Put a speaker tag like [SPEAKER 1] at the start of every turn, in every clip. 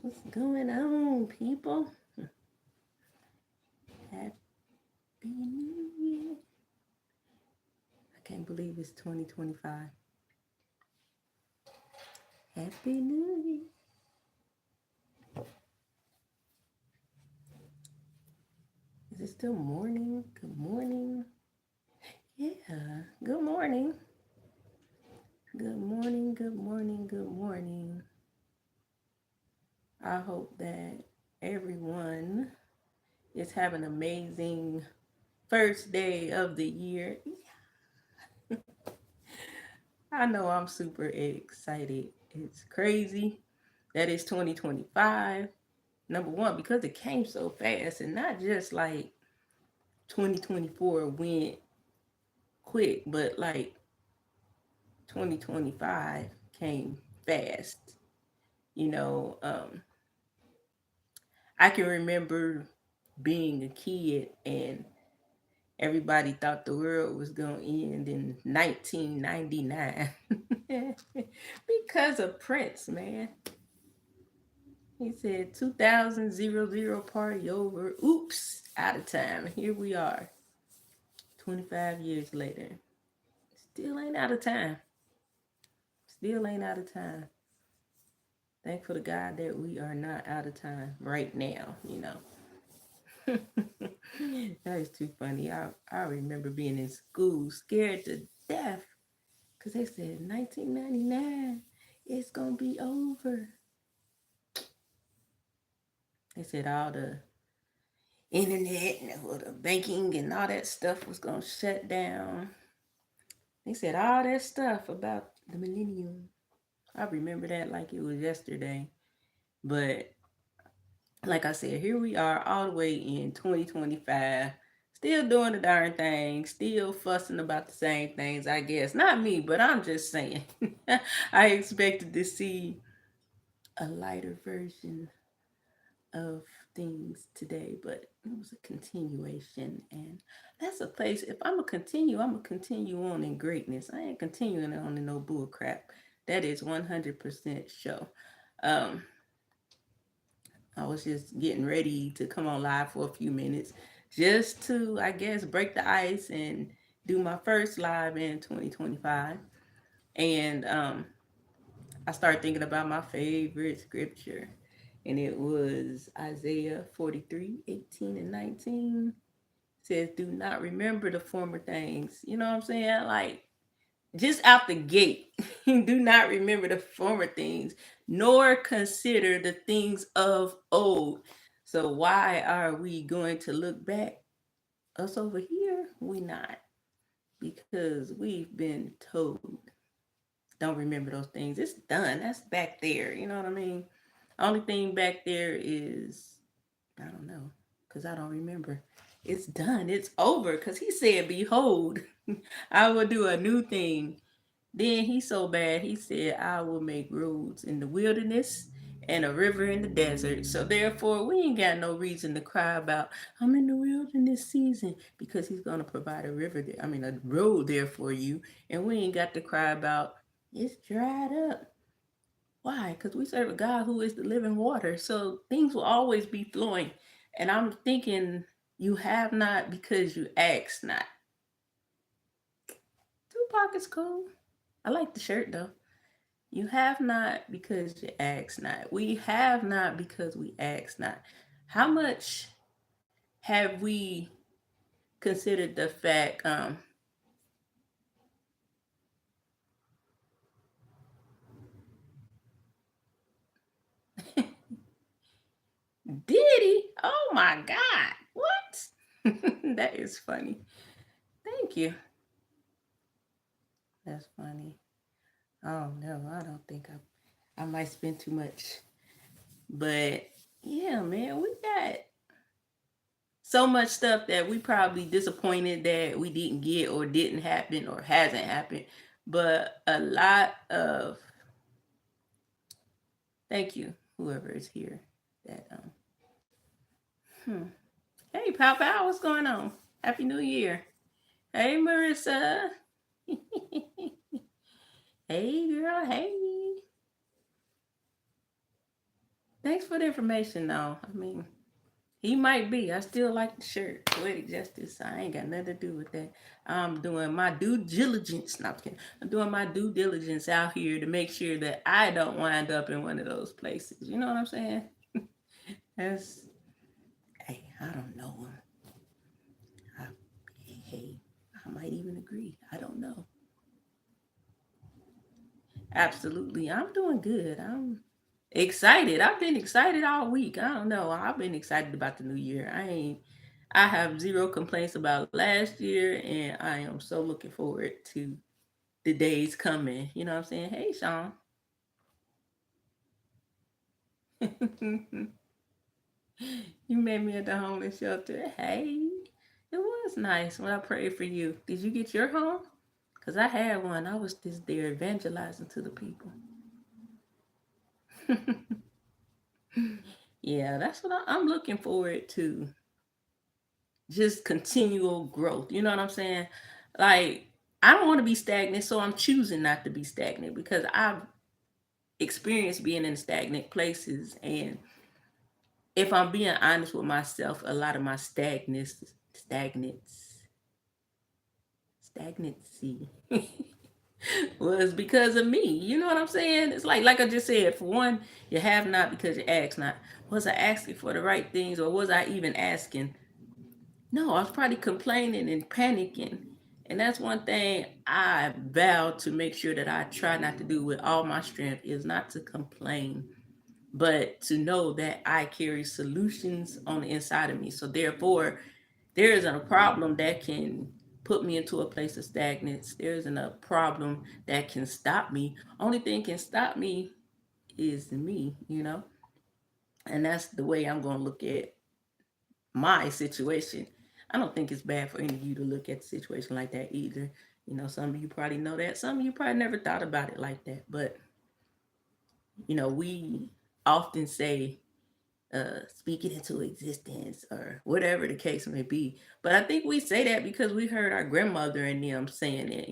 [SPEAKER 1] What's going on, people? Happy New Year. I can't believe it's 2025. Happy New Year. Is it still morning? Good morning. Yeah, good morning. Good morning, good morning, good morning. I hope that everyone is having an amazing first day of the year. I know I'm super excited. It's crazy that it's 2025. Number one, because it came so fast, and not just like 2024 went quick, but like 2025 came fast. You know, I can remember being a kid and everybody thought the world was going to end in 1999 because of Prince, man. He said 2000 party over. Oops, out of time. Here we are, 25 years later. Still ain't out of time. Still ain't out of time. Thankful to God that we are not out of time right now. That is too funny. I remember being in school scared to death because they said 1999, it's going to be over. They said all the internet and all the banking and all that stuff was going to shut down. They said all that stuff about the millennium. I remember that like it was yesterday. But like I said, here we are all the way in 2025, still doing the darn thing, still fussing about the same things, I guess. Not me, but I'm just saying. I expected to see a lighter version of things today, but it was a continuation. And that's a place, if I'm going to continue, I'm going to continue on in greatness. I ain't continuing on in no bull crap. That is 100% show. Um, I was just getting ready to come on live for a few minutes just to, I guess, break the ice and do my first live in 2025. And I started thinking about my favorite scripture, and it was Isaiah 43:18 and 19. It says, do not remember the former things. You know what I'm saying? Like, just out the gate, do not remember the former things, nor consider the things of old. So why are we going to look back? Us over here, we not, because we've been told, don't remember those things. It's done. That's back there. You know what I mean? Only thing back there is, I don't know, because I don't remember. It's done. It's over. Because he said, behold, I will do a new thing. Then he's so bad, he said, I will make roads in the wilderness and a river in the desert. So therefore, we ain't got no reason to cry about, I'm in the wilderness season, because he's going to provide a river there, a road there for you. And we ain't got to cry about, it's dried up. Why? Because we serve a God who is the living water. So things will always be flowing. And I'm thinking, you have not because you ask not. Tupac is cool. I like the shirt though. You have not because you ask not. We have not because we ask not. How much have we considered the fact, Diddy? Oh my God. What? That is funny. Thank you. That's funny. Oh no, I don't think I might spend too much. But yeah, man, we got so much stuff that we probably disappointed that we didn't get or didn't happen or hasn't happened. But a lot of thank you, whoever is here. That hmm. Hey Papa, what's going on? Happy New Year. Hey Marissa. Hey girl, hey. Thanks for the information, though. I mean, he might be. I still like the shirt. Poetic justice. I ain't got nothing to do with that. I'm doing my due diligence. Not kidding. I'm doing my due diligence out here to make sure that I don't wind up in one of those places. You know what I'm saying? That's, hey, I don't know. I, hey, I might even agree. I don't know. Absolutely. I'm doing good. I'm excited. I've been excited all week. I don't know. I've been excited about the new year. I have zero complaints about last year, and I am so looking forward to the days coming. You know what I'm saying? Hey, Sean. You met me at the homeless shelter. Hey, it was nice when I prayed for you. Did you get your home? Because I had one. I was just there evangelizing to the people. Yeah, that's what I'm looking forward to. Just continual growth. You know what I'm saying? Like, I don't want to be stagnant, so I'm choosing not to be stagnant because I've experienced being in stagnant places. And if I'm being honest with myself, a lot of my stagnancy was because of me. You know what I'm saying? It's like I just said, for one, you have not because you ask not. Was I asking for the right things, or was I even asking? No, I was probably complaining and panicking. And that's one thing I vow to make sure that I try not to do with all my strength is not to complain, but to know that I carry solutions on the inside of me. So therefore, there isn't a problem that can put me into a place of stagnance. There isn't a problem that can stop me. Only thing can stop me is me, you know? And that's the way I'm going to look at my situation. I don't think it's bad for any of you to look at the situation like that either. You know, some of you probably know that. Some of you probably never thought about it like that. But, we often say, speak it into existence or whatever the case may be. But I think we say that because we heard our grandmother and them saying it.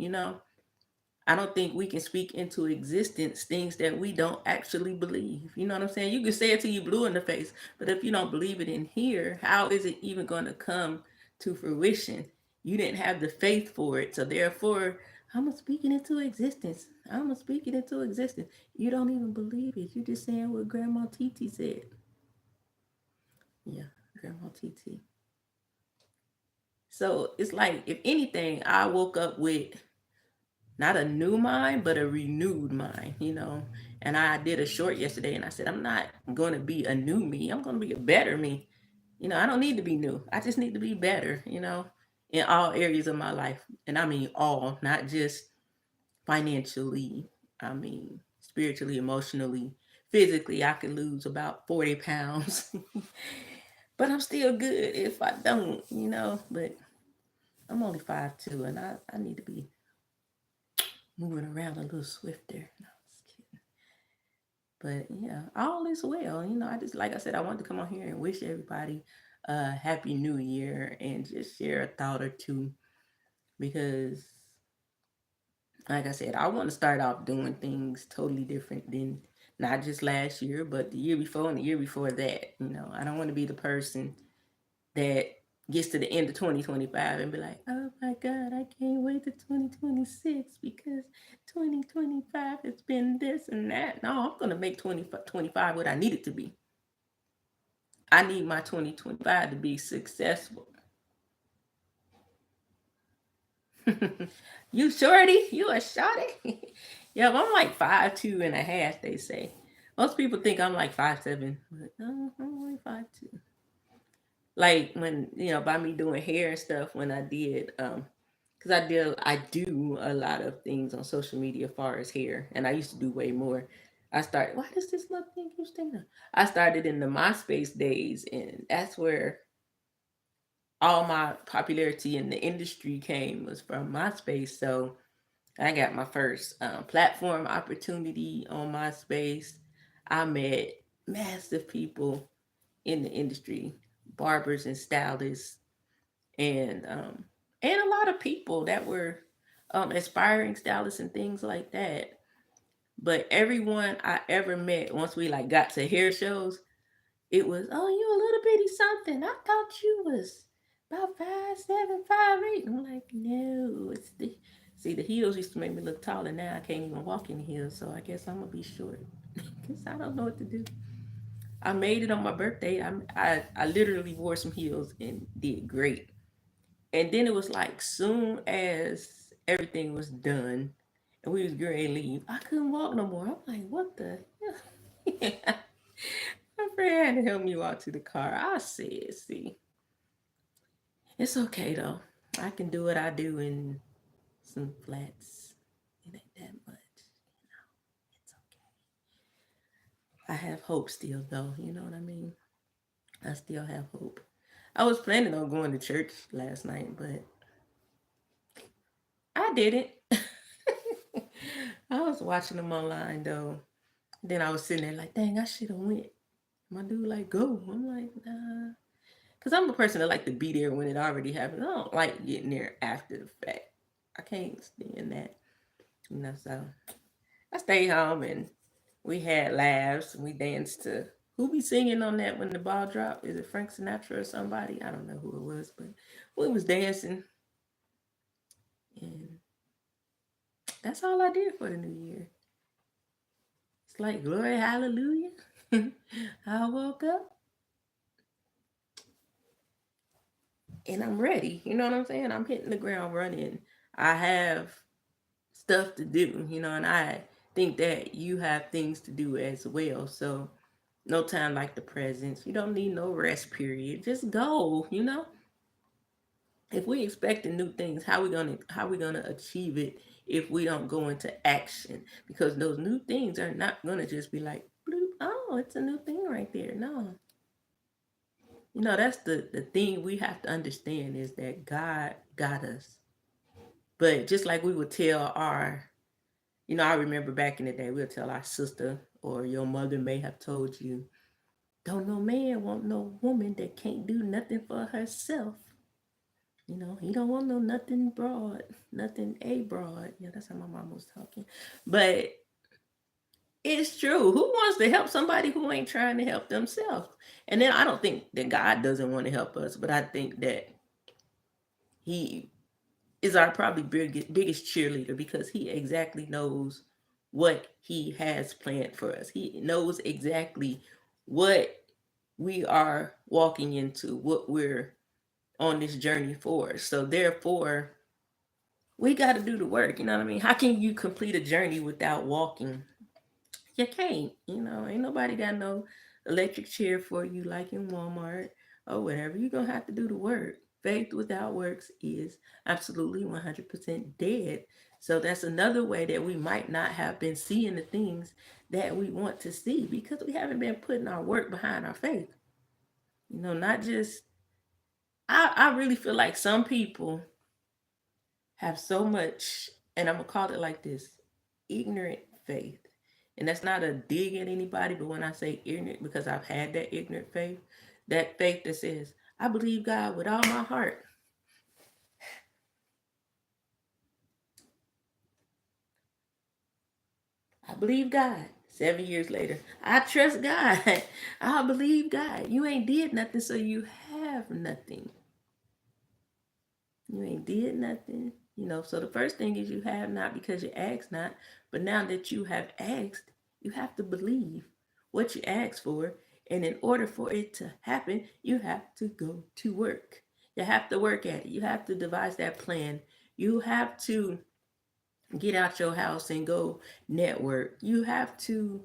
[SPEAKER 1] I don't think we can speak into existence things that we don't actually believe. You know what I'm saying? You can say it till you blue in the face, but if you don't believe it in here, how is it even going to come to fruition? You didn't have the faith for it. So therefore, I'm going to speak it into existence. I'm going to speak it into existence. You don't even believe it. You're just saying what Grandma Titi said. Yeah, Grandma Titi. So it's like, if anything, I woke up with not a new mind, but a renewed mind. And I did a short yesterday and I said, I'm not going to be a new me. I'm going to be a better me. I don't need to be new. I just need to be better, in all areas of my life. And I mean all, not just financially. I mean, spiritually, emotionally, physically. I could lose about 40 pounds, but I'm still good if I don't. But I'm only 5'2", and I need to be moving around a little swifter. No, just kidding. But yeah, all is well. I just, like I said, I wanted to come on here and wish everybody a happy new year and just share a thought or two because, like I said, I want to start off doing things totally different than not just last year, but the year before and the year before that. I don't want to be the person that gets to the end of 2025 and be like, oh my God, I can't wait to 2026 because 2025 has been this and that. No, I'm going to make 2025 what I need it to be. I need my 2025 to be successful. You shorty? You a shorty? Yeah, I'm like 5'2.5", they say. Most people think I'm like 5'7", but no, I'm only 5'2". Like when, by me doing hair and stuff when I did, because I do a lot of things on social media as far as hair, and I used to do way more. Why does this little thing keep sticking up? I started in the MySpace days, and that's where all my popularity in the industry came was from MySpace. So I got my first platform opportunity on MySpace. I met massive people in the industry, barbers and stylists, and a lot of people that were aspiring stylists and things like that. But everyone I ever met, once we like got to hair shows, it was, oh, you a little bitty something. I thought you was about 5'7", 5'8". I'm like, no, it's the see the heels used to make me look taller. Now I can't even walk in heels, so I guess I'm gonna be short because I don't know what to do. I made it on my birthday. I literally wore some heels and did great. And then it was like soon as everything was done and we was going to leave, I couldn't walk no more. I'm like, what the hell? My friend had to help me walk to the car. I said, see, it's okay though. I can do what I do in some flats. It ain't that much. It's okay. I have hope still though, you know what I mean? I still have hope. I was planning on going to church last night, but I didn't. I was watching them online though. Then I was sitting there like, dang, I should have went. My dude like, go. I'm like, nah. Cause I'm a person that like to be there when it already happened. I don't like getting there after the fact. I can't stand that. So I stayed home and we had laughs and we danced to who be singing on that when the ball dropped? Is it Frank Sinatra or somebody? I don't know who it was, but we was dancing and that's all I did for the new year. It's like glory, hallelujah. I woke up and I'm ready. You know what I'm saying? I'm hitting the ground running. I have stuff to do, and I think that you have things to do as well. So no time like the present. You don't need no rest period. Just go. If we expecting new things, how we gonna achieve it if we don't go into action? Because those new things are not gonna just be like, bloop, oh, it's a new thing right there. No. That's the thing we have to understand is that God got us. But just like we would tell I remember back in the day, we'll tell our sister or your mother may have told you, don't no man want no woman that can't do nothing for herself. He don't want no nothing broad, nothing a broad. Yeah, that's how my mom was talking. But it's true. Who wants to help somebody who ain't trying to help themselves? And then I don't think that God doesn't want to help us, but I think that he is our probably biggest cheerleader because he exactly knows what he has planned for us. He knows exactly what we are walking into, what we're on this journey for. So therefore, we got to do the work. You know what I mean? How can you complete a journey without walking? You can't. Ain't nobody got no electric chair for you like in Walmart or whatever. You're going to have to do the work. Faith without works is absolutely 100% dead. So that's another way that we might not have been seeing the things that we want to see because we haven't been putting our work behind our faith. Not just, I really feel like some people have so much, and I'm going to call it like this, ignorant faith. And that's not a dig at anybody, but when I say ignorant, because I've had that ignorant faith, that faith that says, I believe God with all my heart. I believe God. 7 years later, I trust God. I believe God. You ain't did nothing, so you have nothing. You ain't did nothing. So the first thing is you have not because you asked not. But now that you have asked, you have to believe what you asked for. And in order for it to happen, you have to go to work. You have to work at it. You have to devise that plan. You have to get out your house and go network. You have to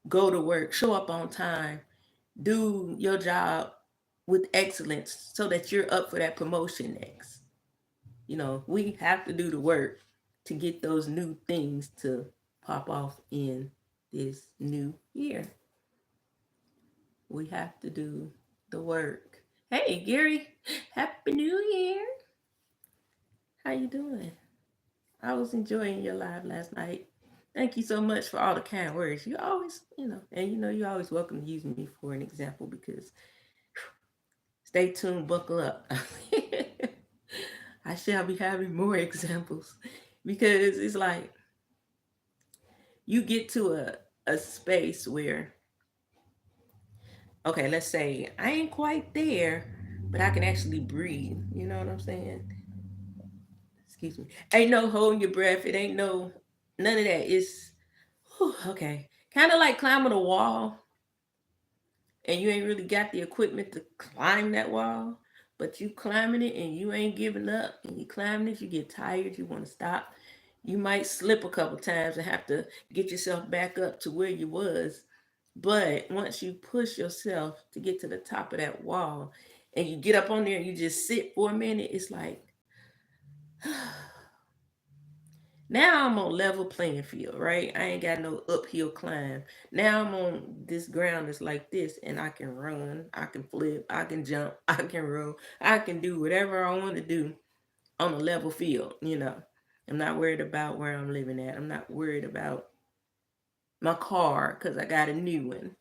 [SPEAKER 1] go to work, show up on time, do your job with excellence so that you're up for that promotion next. We have to do the work to get those new things to pop off in this new year. We have to do the work. Hey, Gary, Happy New Year. How you doing? I was enjoying your live last night. Thank you so much for all the kind words. You always, and you're always welcome to use me for an example because stay tuned, buckle up. I shall be having more examples because it's like you get to a space where, okay, let's say I ain't quite there, but I can actually breathe. You know what I'm saying? Excuse me. Ain't no holding your breath. It ain't no none of that. It's whew, okay. Kind of like climbing a wall, and you ain't really got the equipment to climb that wall, but you climbing it and you ain't giving up, and you climbing it. You get tired. You want to stop. You might slip a couple times and have to get yourself back up to where you was. But once you push yourself to get to the top of that wall, and you get up on there and you just sit for a minute, it's like now I'm on level playing field, right? I ain't got no uphill climb. Now I'm on this ground that's like this, and I can run, I can flip, I can jump, I can roll, I can do whatever I want to do on a level field, you know. I'm not worried about where I'm living at. I'm not worried about my car because I got a new one.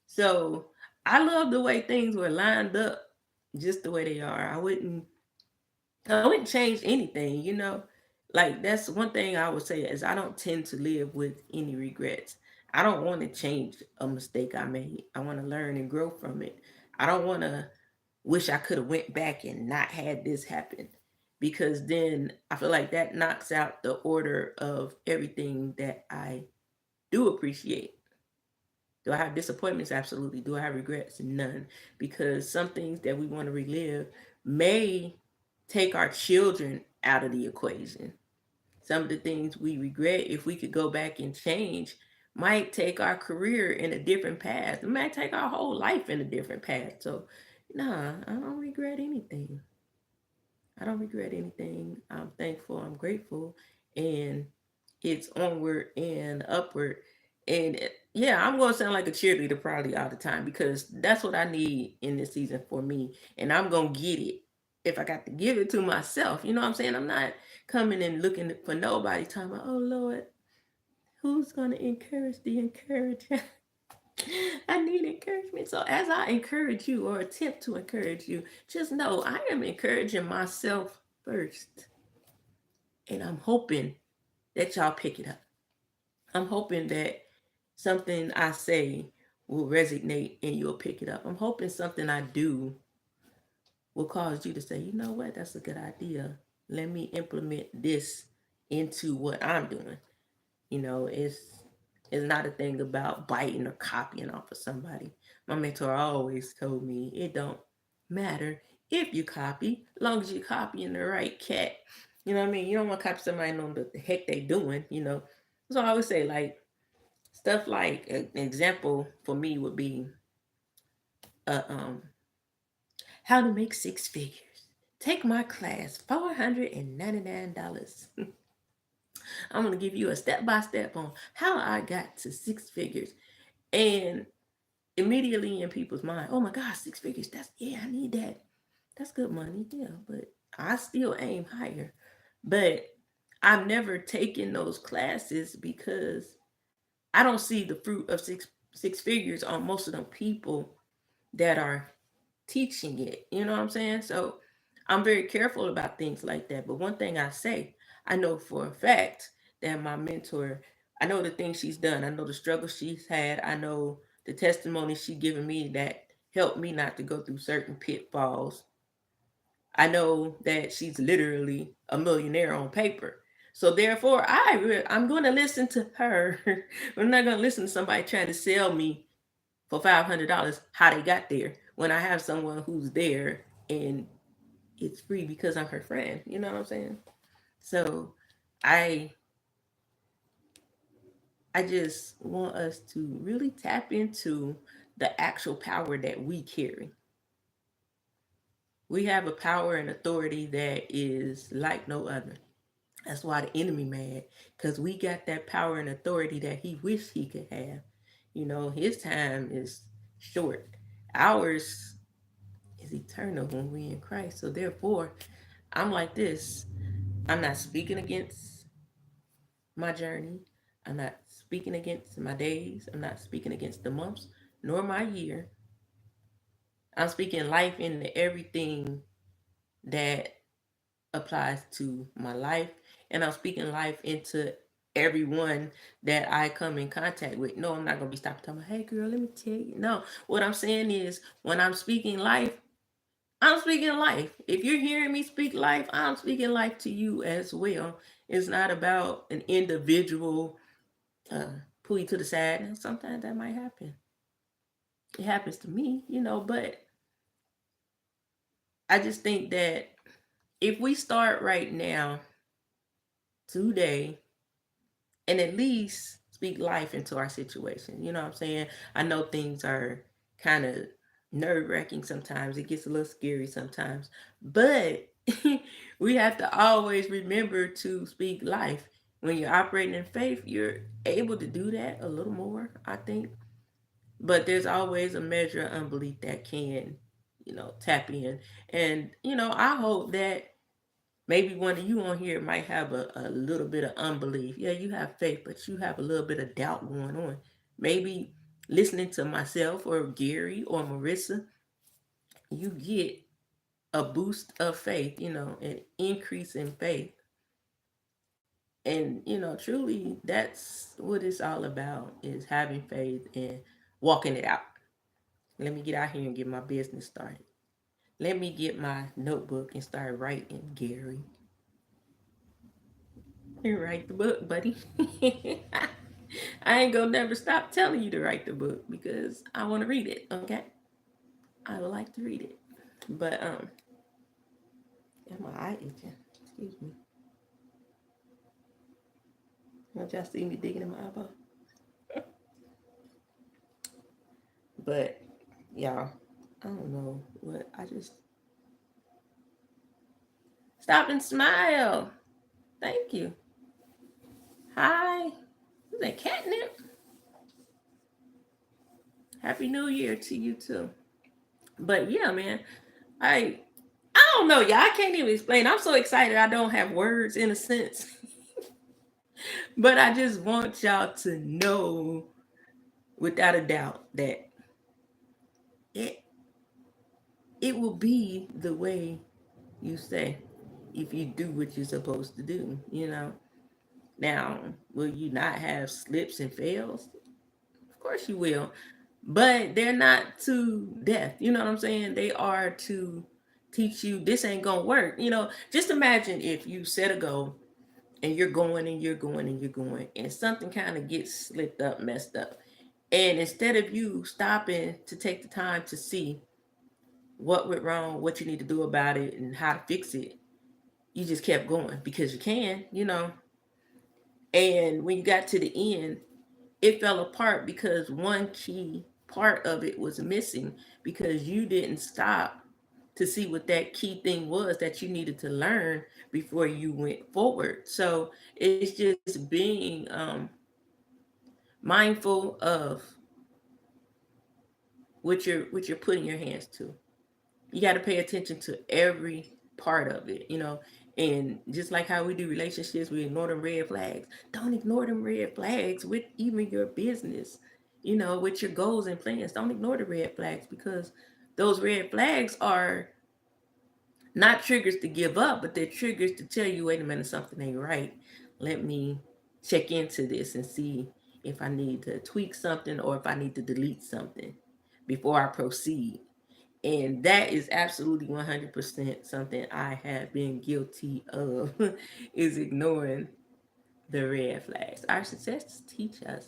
[SPEAKER 1] So I love the way things were lined up just the way they are. I wouldn't change anything, you know. Like that's one thing I would say is I don't tend to live with any regrets. I don't want to change a mistake I made. I want to learn and grow from it. I don't want to wish I could have went back and not had this happen, because then I feel like that knocks out the order of everything that I do appreciate. Do I have disappointments? Absolutely. Do I have regrets? None. Because some things that we want to relive may take our children out of the equation. Some of the things we regret, if we could go back and change, might take our career in a different path. It might take our whole life in a different path. So, nah, I don't regret anything. I don't regret anything. I'm thankful. I'm grateful. And it's onward and upward. And yeah, I'm going to sound like a cheerleader probably all the time because that's what I need in this season for me. And I'm going to get it if I got to give it to myself. You know what I'm saying? I'm not coming and looking for nobody talking about, oh Lord, who's going to encourage the encourager? I need encouragement. So as I encourage you or attempt to encourage you, just know I am encouraging myself first. And I'm hoping that y'all pick it up. I'm hoping that something I say will resonate and you'll pick it up. I'm hoping something I do will cause you to say, you know what, that's a good idea. Let me implement this into what I'm doing. You know, it's not a thing about biting or copying off of somebody. My mentor always told me it don't matter if you copy, as long as you're copying the right cat. You know what I mean? You don't want to copy somebody know what the heck they doing, you know. So I always say like stuff like an example for me would be how to make six figures. Take my class, $499. I'm gonna give you a step by step on how I got to six figures. And immediately in people's mind, oh my God, six figures. That's yeah, I need that. That's good money, yeah, but I still aim higher. But I've never taken those classes because I don't see the fruit of six figures on most of them people that are teaching it. You know what I'm saying? So I'm very careful about things like that. But one thing I say, I know for a fact that my mentor, I know the things she's done. I know the struggles she's had. I know the testimony she's given me that helped me not to go through certain pitfalls. I know that she's literally a millionaire on paper. So therefore, I'm going to listen to her. I'm not going to listen to somebody trying to sell me for $500 how they got there when I have someone who's there and it's free because I'm her friend. You know what I'm saying? So I I just want us to really tap into the actual power that we carry. We have a power and authority that is like no other. That's why the enemy mad, because we got that power and authority that he wished he could have. You know, his time is short. Ours is eternal when we in Christ. So therefore, I'm like this. I'm not speaking against my journey. I'm not speaking against my days. I'm not speaking against the months nor my year. I'm speaking life into everything that applies to my life. And I'm speaking life into everyone that I come in contact with. No, I'm not gonna be stopping talking, hey girl, let me tell you. No, what I'm saying is when I'm speaking life, I'm speaking life. If you're hearing me speak life, I'm speaking life to you as well. It's not about an individual pull you to the side. And sometimes that might happen. It happens to me, but I just think that if we start right now, today, and at least speak life into our situation, you know what I'm saying? I know things are kind of nerve wracking sometimes, it gets a little scary sometimes, but we have to always remember to speak life. When you're operating in faith, you're able to do that a little more, I think. But there's always a measure of unbelief that can, tap in. And, I hope that maybe one of you on here might have a little bit of unbelief. Yeah, you have faith, but you have a little bit of doubt going on. Maybe listening to myself or Gary or Marissa, you get a boost of faith, an increase in faith. And, truly that's what it's all about, is having faith and walking it out. Let me get out here and get my business started. Let me get my notebook and start writing, Gary. You write the book, buddy. I ain't gonna never stop telling you to write the book because I want to read it, okay? I would like to read it. But got my eye itching. Excuse me. Don't y'all see me digging in my eyeball? But y'all, I don't know what I just stop and smile. Thank you. Hi. Is that catnip? Happy New Year to you too. But yeah, man, I don't know, y'all. I can't even explain. I'm so excited. I don't have words in a sense, but I just want y'all to know, without a doubt, that it it will be the way you say if you do what you're supposed to do. Now, will you not have slips and fails? Of course you will. But they're not to death. You know what I'm saying? They are to teach you this ain't gonna work. Just imagine if you set a goal and you're going and you're going and you're going and something kind of gets slipped up, messed up. And instead of you stopping to take the time to see what went wrong, what you need to do about it, and how to fix it, you just kept going because you can. And when you got to the end, it fell apart because one key part of it was missing because you didn't stop to see what that key thing was that you needed to learn before you went forward. So it's just being mindful of what you're putting your hands to. You got to pay attention to every part of it. And just like how we do relationships, we ignore them red flags. Don't ignore them red flags with even your business, with your goals and plans. Don't ignore the red flags because those red flags are not triggers to give up, but they're triggers to tell you, wait a minute, something ain't right. Let me check into this and see if I need to tweak something or if I need to delete something before I proceed. And that is absolutely 100% something I have been guilty of is ignoring the red flags. Our successes teach us,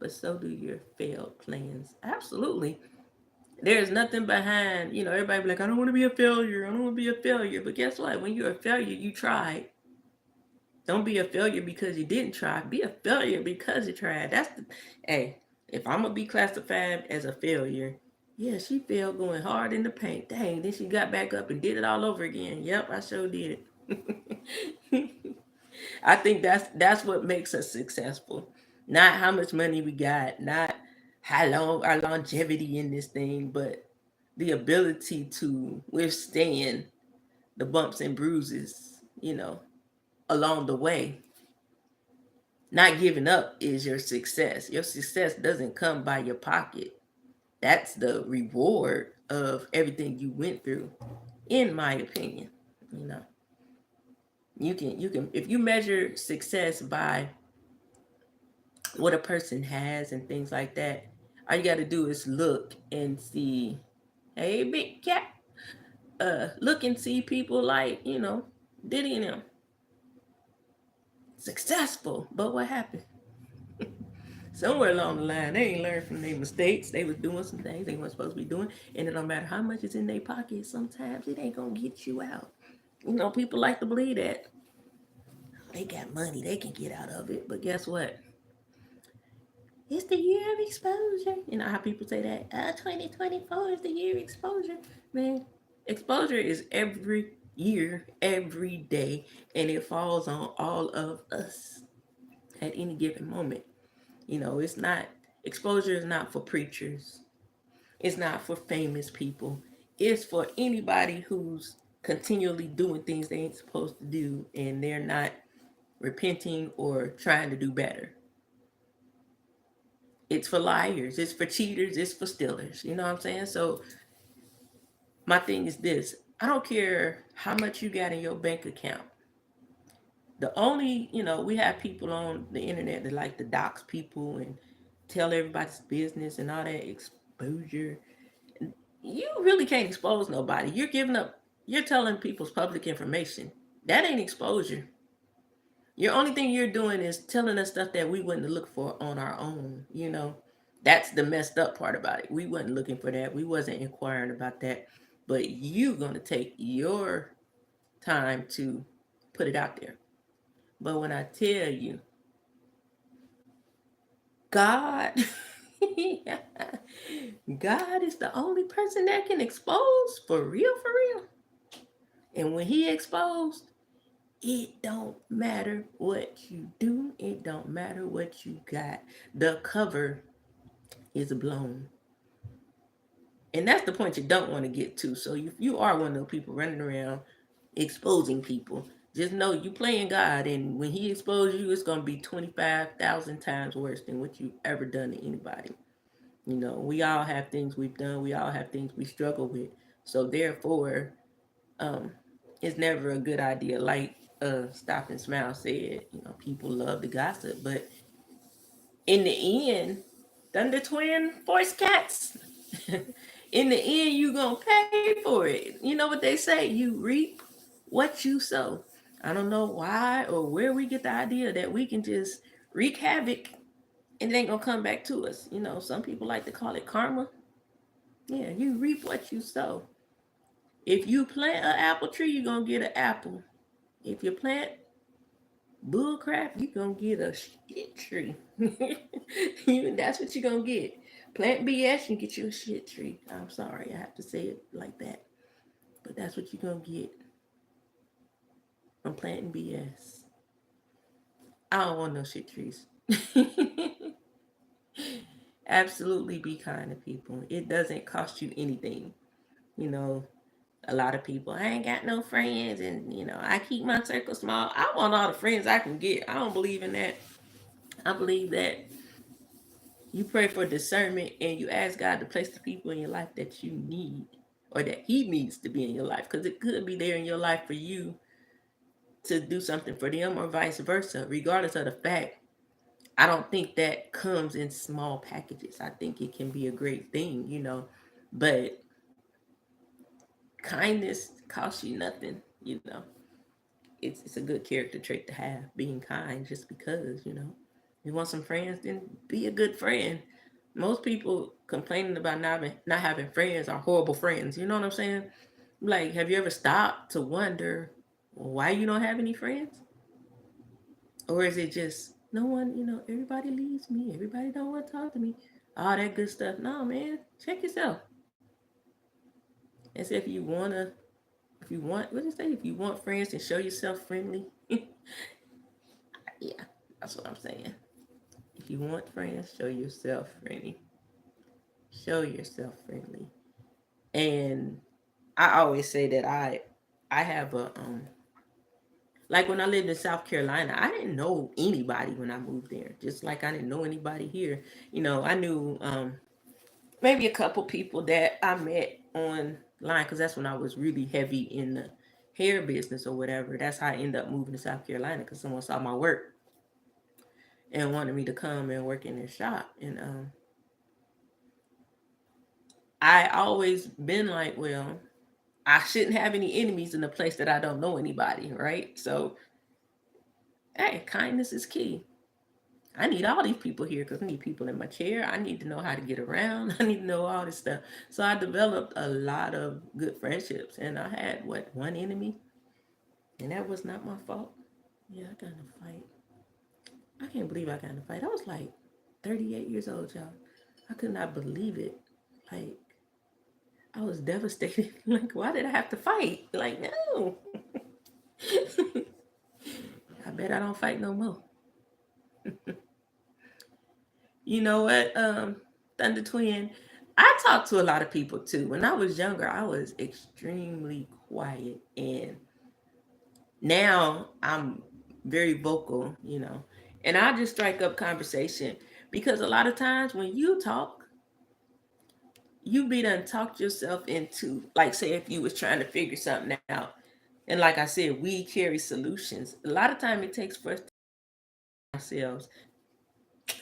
[SPEAKER 1] but so do your failed plans. Absolutely. There's nothing behind, everybody be like, I don't want to be a failure. I don't want to be a failure. But guess what? When you're a failure, you tried. Don't be a failure because you didn't try. Be a failure because you tried. Hey, if I'm going to be classified as a failure, yeah, she failed going hard in the paint. Dang, then she got back up and did it all over again. Yep, I sure did it. I think that's what makes us successful. Not how much money we got, not how long our longevity in this thing, but the ability to withstand the bumps and bruises, along the way. Not giving up is your success. Your success doesn't come by your pocket. That's the reward of everything you went through, in my opinion. You can if you measure success by what a person has and things like that. All you got to do is look and see, hey, big cat, look and see people like, Diddy and them successful. But what happened? Somewhere along the line, they ain't learned from their mistakes. They was doing some things they weren't supposed to be doing. And it don't matter how much is in their pocket, sometimes it ain't going to get you out. People like to believe that they got money, they can get out of it. But guess what? It's the year of exposure. You know how people say that? 2024 is the year of exposure. Man, exposure is every year, every day, and it falls on all of us at any given moment. It's not, exposure is not for preachers, it's not for famous people, it's for anybody who's continually doing things they ain't supposed to do and they're not repenting or trying to do better. It's for liars, it's for cheaters, it's for stealers. You know what I'm saying? So my thing is this: I don't care how much you got in your bank account. The only, we have people on the internet that like to dox people and tell everybody's business and all that exposure. You really can't expose nobody. You're telling people's public information. That ain't exposure. Your only thing you're doing is telling us stuff that we wouldn't look for on our own. That's the messed up part about it. We wasn't looking for that. We wasn't inquiring about that. But you gonna take your time to put it out there. But when I tell you, God, God is the only person that can expose for real, for real. And when he exposed, it don't matter what you do. It don't matter what you got. The cover is blown. And that's the point you don't want to get to. So if you are one of those people running around exposing people, just know you playing God. And when he exposes you, it's going to be 25,000 times worse than what you've ever done to anybody. We all have things we've done. We all have things we struggle with. So therefore, um, it's never a good idea. Like Stop and Smile said, people love to gossip, but in the end, Thunder Twin Force Cats. In the end, you gonna pay for it. You know what they say? You reap what you sow. I don't know why or where we get the idea that we can just wreak havoc and it ain't gonna come back to us. Some people like to call it karma. Yeah, you reap what you sow. If you plant an apple tree, you're gonna get an apple. If you plant bullcrap, you're gonna get a shit tree. That's what you're gonna get. Plant BS, you get you a shit tree. I'm sorry, I have to say it like that. But that's what you're gonna get from planting BS. I don't want no shit trees. Absolutely be kind to people. It doesn't cost you anything. You know, a lot of people, I ain't got no friends and, I keep my circle small. I want all the friends I can get. I don't believe in that. I believe that you pray for discernment and you ask God to place the people in your life that you need or that he needs to be in your life, because it could be there in your life for you to do something for them or vice versa. Regardless of the fact, I don't think that comes in small packages. I think it can be a great thing. But kindness costs you nothing. It's a good character trait to have, being kind, just because. You want some friends, then be a good friend. Most people complaining about not having friends are horrible friends. You know what I'm saying? Like, have you ever stopped to wonder why you don't have any friends? Or is it just no one, everybody leaves me, everybody don't want to talk to me, all that good stuff? No, man, check yourself. And say if you want, what did it say? If you want friends, then show yourself friendly. Yeah, that's what I'm saying. If you want friends, show yourself friendly. Show yourself friendly. And I always say that I have a like when I lived in South Carolina, I didn't know anybody when I moved there. Just like I didn't know anybody here. I knew maybe a couple people that I met online, because that's when I was really heavy in the hair business or whatever. That's how I ended up moving to South Carolina, because someone saw my work. and wanted me to come and work in their shop. And I always been like, well, I shouldn't have any enemies in a place that I don't know anybody, right? So, hey, kindness is key. I need all these people here because I need people in my chair. I need to know how to get around. I need to know all this stuff. So I developed a lot of good friendships, and I had one enemy, and that was not my fault. Yeah, I got in a fight. I can't believe I got in a fight. I was like 38 years old, y'all. I could not believe it. Like, I was devastated. Like, why did I have to fight? Like, no. I bet I don't fight no more. You know what, Thunder Twin? I talked to a lot of people too. When I was younger, I was extremely quiet. And now I'm very vocal, and I just strike up conversation because a lot of times when you talk, you be done talked yourself into, like, say if you was trying to figure something out. And like I said, we carry solutions. A lot of time it takes for us ourselves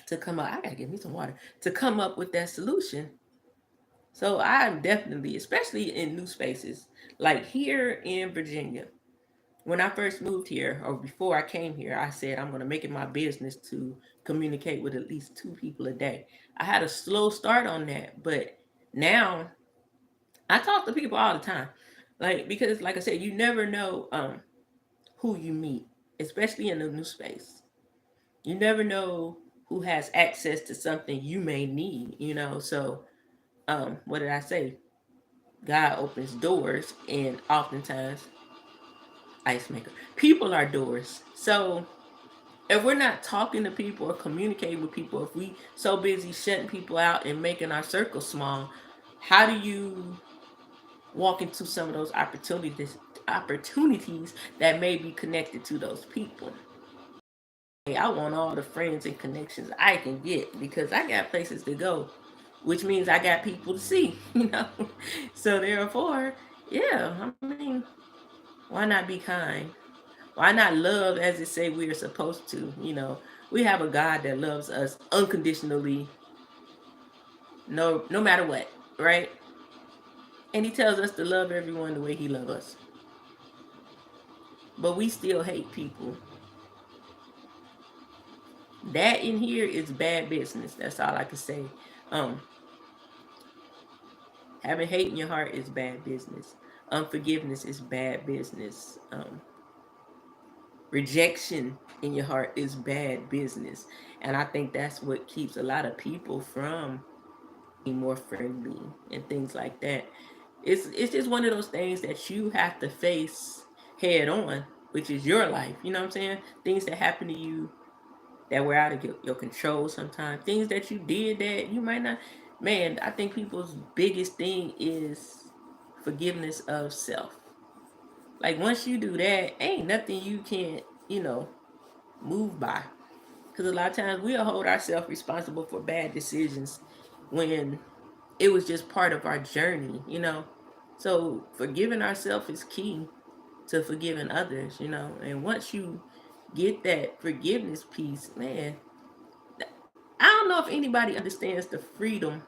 [SPEAKER 1] to come up. I gotta get me some water to come up with that solution. So I'm definitely, especially in new spaces, like here in Virginia. When I first moved here, or before I came here, I said I'm going to make it my business to communicate with at least 2 people a day. I had a slow start on that, but now I talk to people all the time. Like, because like I said, you never know who you meet, especially in a new space. You never know who has access to something you may need. So what did I say? God opens doors, and oftentimes, ice maker. People are doors. So if we're not talking to people or communicating with people, if we so busy shutting people out and making our circle small, how do you walk into some of those opportunities that may be connected to those people? Hey, I want all the friends and connections I can get because I got places to go, which means I got people to see. So therefore, yeah, I mean, why not be kind? Why not love as it say we are supposed to? We have a God that loves us unconditionally, no matter what, right? And he tells us to love everyone the way he loves us. But we still hate people. That in here is bad business. That's all I can say. Um, Having hate in your heart is bad business. Unforgiveness is bad business. Rejection in your heart is bad business. And I think that's what keeps a lot of people from being more friendly and things like that. It's just one of those things that you have to face head on, which is your life. You know what I'm saying? Things that happen to you that were out of your control sometimes. Things that you did that you might not. Man, I think people's biggest thing is forgiveness of self. Like once you do that, ain't nothing you can't, move by. Because a lot of times we'll hold ourselves responsible for bad decisions when it was just part of our journey. So forgiving ourselves is key to forgiving others. And once you get that forgiveness piece, man, I don't know if anybody understands the freedom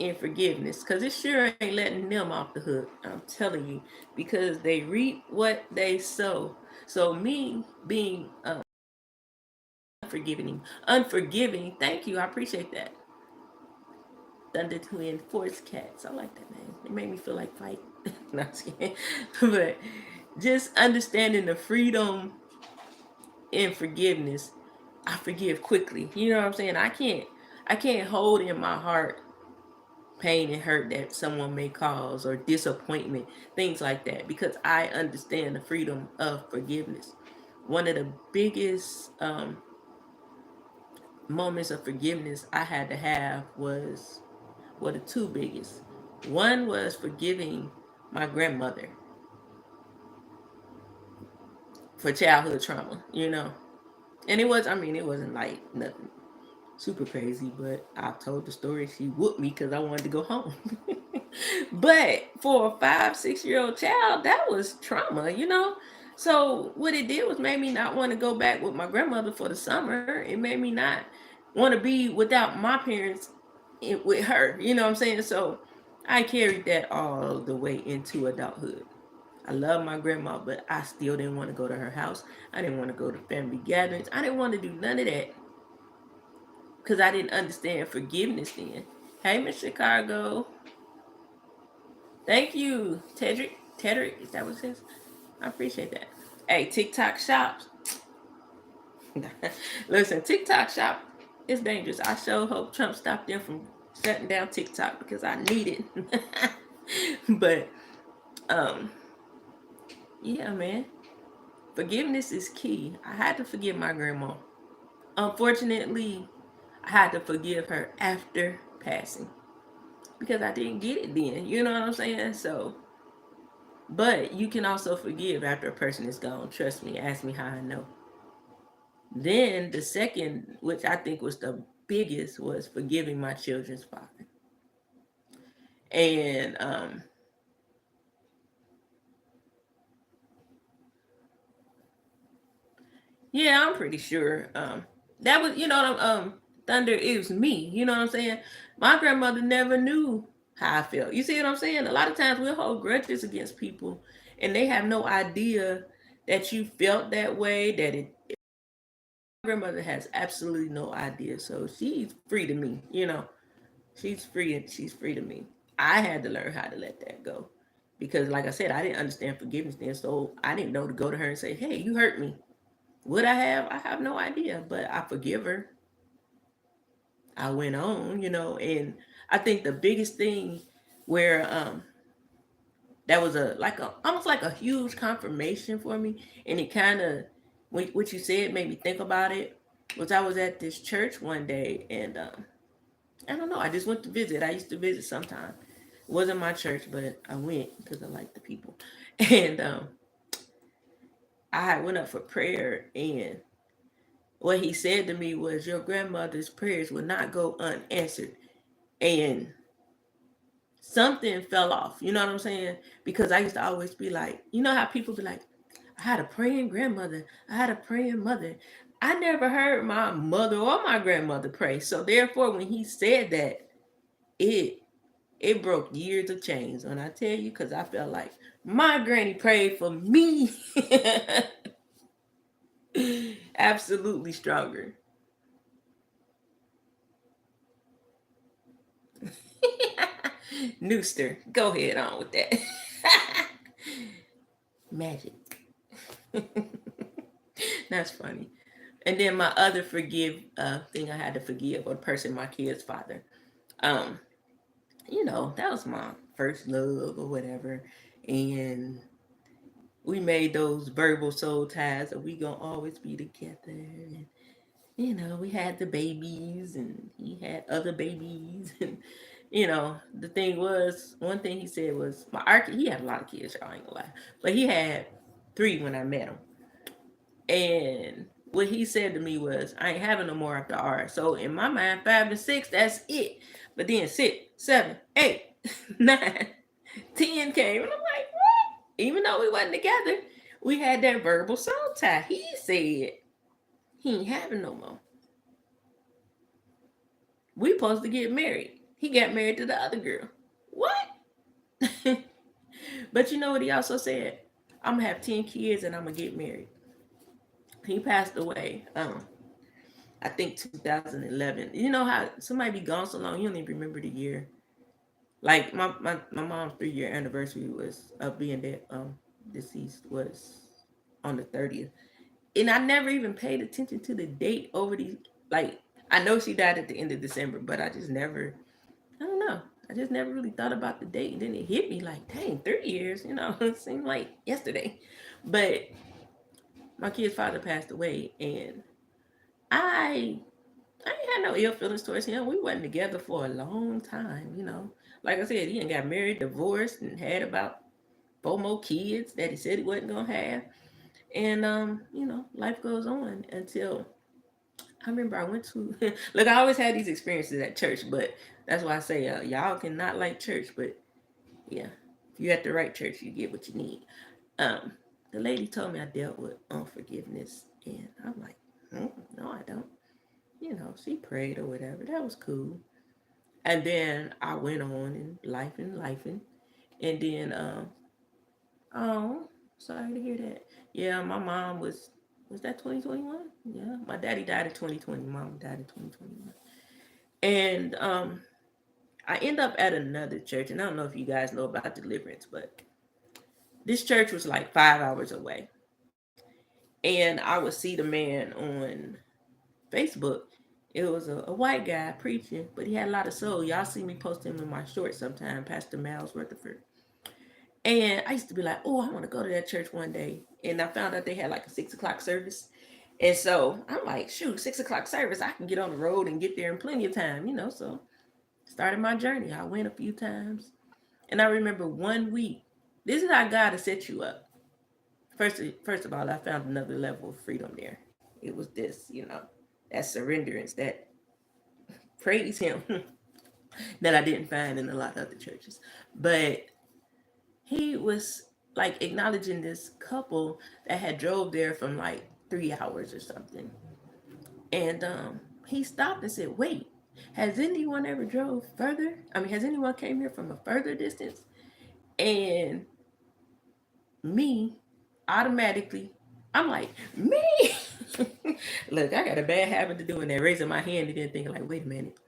[SPEAKER 1] in forgiveness because it sure ain't letting them off the hook. I'm telling you, because they reap what they sow. So me being unforgiving. Thank you, I appreciate that. Thunder Twin Force Cats. I like that name. It made me feel like fight. Not kidding. But just understanding the freedom in forgiveness. I forgive quickly. You know what I'm saying? I can't hold in my heart pain and hurt that someone may cause or disappointment, things like that, because I understand the freedom of forgiveness. One of the biggest moments of forgiveness I had to have was, well, the two biggest. One was forgiving my grandmother for childhood trauma. And it wasn't like nothing super crazy, but I told the story. She whooped me because I wanted to go home. But for a 5, 6-year-old child, that was trauma. So what it did was made me not want to go back with my grandmother for the summer. It made me not want to be without my parents with her. You know what I'm saying? So I carried that all the way into adulthood. I love my grandma, but I still didn't want to go to her house. I didn't want to go to family gatherings. I didn't want to do none of that because I didn't understand forgiveness then. Hey, Miss Chicago. Thank you, Tedrick. Tedrick, is that what it says? I appreciate that. Hey, TikTok shops. Listen, TikTok shop is dangerous. I sure hope Trump stopped them from shutting down TikTok because I need it. But yeah, man. Forgiveness is key. I had to forgive my grandma. Unfortunately, I had to forgive her after passing because I didn't get it then. You know what I'm saying? So, but you can also forgive after a person is gone. Trust me. Ask me how I know. Then the second, which I think was the biggest, was forgiving my children's father. And yeah, I'm pretty sure that was, Thunder, it was me. You know what I'm saying? My grandmother never knew how I felt. You see what I'm saying? A lot of times we'll hold grudges against people and they have no idea that you felt that way, that it my grandmother has absolutely no idea. So she's free to me, She's free and she's free to me. I had to learn how to let that go. Because like I said, I didn't understand forgiveness then. So I didn't know to go to her and say, hey, you hurt me. Would I have? I have no idea. But I forgive her. I went on, and I think the biggest thing where that was a like a almost like a huge confirmation for me, and it kind of what you said made me think about it. Was I was at this church one day, and I don't know. I just went to visit. I used to visit sometime. It wasn't my church, but I went because I like the people. And I went up for prayer, and what he said to me was, "Your grandmother's prayers will not go unanswered." And something fell off. You know what I'm saying? Because I used to always be like, you know how people be like, I had a praying grandmother. I had a praying mother. I never heard my mother or my grandmother pray. So therefore, when he said that, it it broke years of chains. And I tell you, because I felt like my granny prayed for me. Absolutely stronger. Nooster, go ahead on with that. Magic. That's funny. And then my other forgive thing I had to forgive, or the person, my kid's father. Um, that was my first love or whatever. And we made those verbal soul ties that we gonna always be together. And we had the babies and he had other babies. And the thing was, one thing he said was he had a lot of kids, y'all ain't gonna lie. But he had 3 when I met him. And what he said to me was, I ain't having no more after R. So in my mind, 5 and 6, that's it. But then 6, 7, 8, 9, 10 came. And I'm like, what? Even though we wasn't together, we had that verbal soul tie. He said he ain't having no more. We supposed to get married. He got married to the other girl. What? But you know what he also said? I'm gonna have 10 kids and I'm gonna get married. He passed away. I think 2011. You know how somebody be gone so long you don't even remember the year. Like my mom's 3-year anniversary was of being dead deceased was on the 30th. And I never even paid attention to the date over these, like, I know she died at the end of December, but I just never, I don't know. I just never really thought about the date. And then it hit me like, dang, 3 years, it seemed like yesterday. But my kid's father passed away, and I I ain't had no ill feelings towards him. We wasn't together for a long time. Like I said, he ain't got married, divorced, and had about 4 more kids that he said he wasn't gonna have. And life goes on until I remember I went to look, I always had these experiences at church, but that's why I say y'all cannot like church, but yeah, if you're at the right church, you get what you need. Um, the lady told me I dealt with unforgiveness. And I'm like, no, I don't. She prayed or whatever. That was cool. And then I went on and life and. And then, oh, sorry to hear that. Yeah, my mom was that 2021? Yeah, my daddy died in 2020. Mom died in 2021. And I end up at another church, and I don't know if you guys know about deliverance, but this church was like 5 hours away. And I would see the man on Facebook. It was a white guy preaching, but he had a lot of soul. Y'all see me post him in my shorts sometime, Pastor Miles Rutherford. And I used to be like, oh, I want to go to that church one day. And I found out they had like a 6 o'clock service. And so I'm like, shoot, 6 o'clock service, I can get on the road and get there in plenty of time. So started my journey. I went a few times. And I remember one week, this is how God will set you up. First of all, I found another level of freedom there. It was this, that surrenderance, that praise Him that I didn't find in a lot of other churches. But he was like acknowledging this couple that had drove there from like 3 hours or something. And he stopped and said, wait, has anyone ever drove further? I mean, has anyone came here from a further distance? And me, automatically, I'm like, me? Look, I got a bad habit of doing that, raising my hand and then thinking like, wait a minute.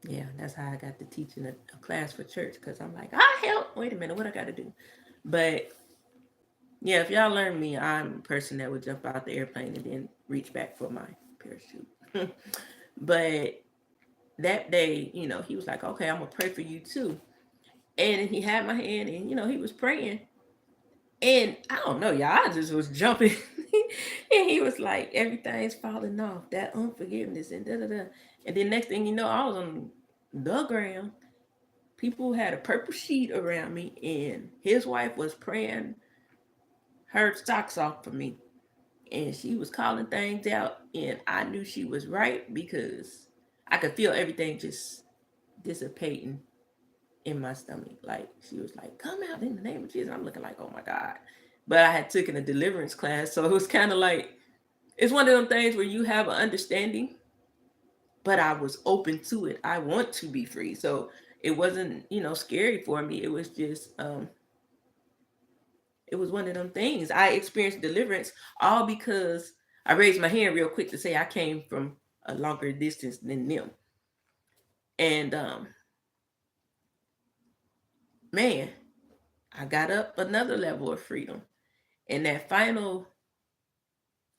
[SPEAKER 1] Yeah, that's how I got to teaching a class for church, because I'm like, I help. Wait a minute, what I got to do? But yeah, if y'all learn me, I'm a person that would jump out the airplane and then reach back for my parachute. But that day, he was like, okay, I'm going to pray for you too. And he had my hand and, he was praying. And I don't know, y'all, I just was jumping. And he was like, everything's falling off, that unforgiveness and da-da-da. And then next thing you know, I was on the ground. People had a purple sheet around me, and his wife was praying her socks off for me. And she was calling things out, and I knew she was right because I could feel everything just dissipating in my stomach. Like, she was like, come out in the name of Jesus. I'm looking like, oh my God. But I had taken a deliverance class, so it was kind of like, it's one of them things where you have an understanding, but I was open to it. I want to be free. So it wasn't, scary for me. It was just, it was one of them things. I experienced deliverance all because I raised my hand real quick to say I came from a longer distance than them. And man, I got up another level of freedom. And that final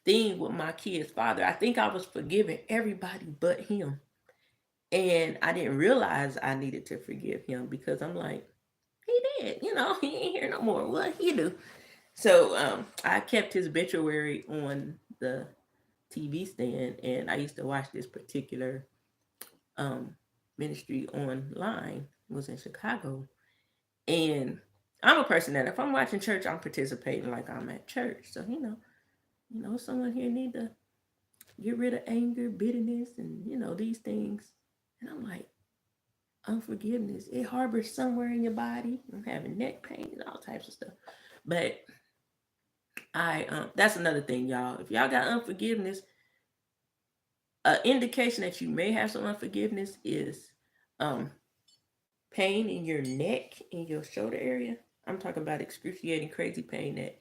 [SPEAKER 1] thing with my kid's father, I think I was forgiving everybody but him. And I didn't realize I needed to forgive him because I'm like, he did, he ain't here no more. What he do? So I kept his obituary on the TV stand, and I used to watch this particular ministry online. It was in Chicago. And I'm a person that if I'm watching church, I'm participating like I'm at church. So, someone here need to get rid of anger, bitterness, and, these things. And I'm like, unforgiveness, it harbors somewhere in your body. I'm having neck pain and all types of stuff. But that's another thing, y'all. If y'all got unforgiveness, an indication that you may have some unforgiveness is pain in your neck, in your shoulder area. I'm talking about excruciating, crazy pain that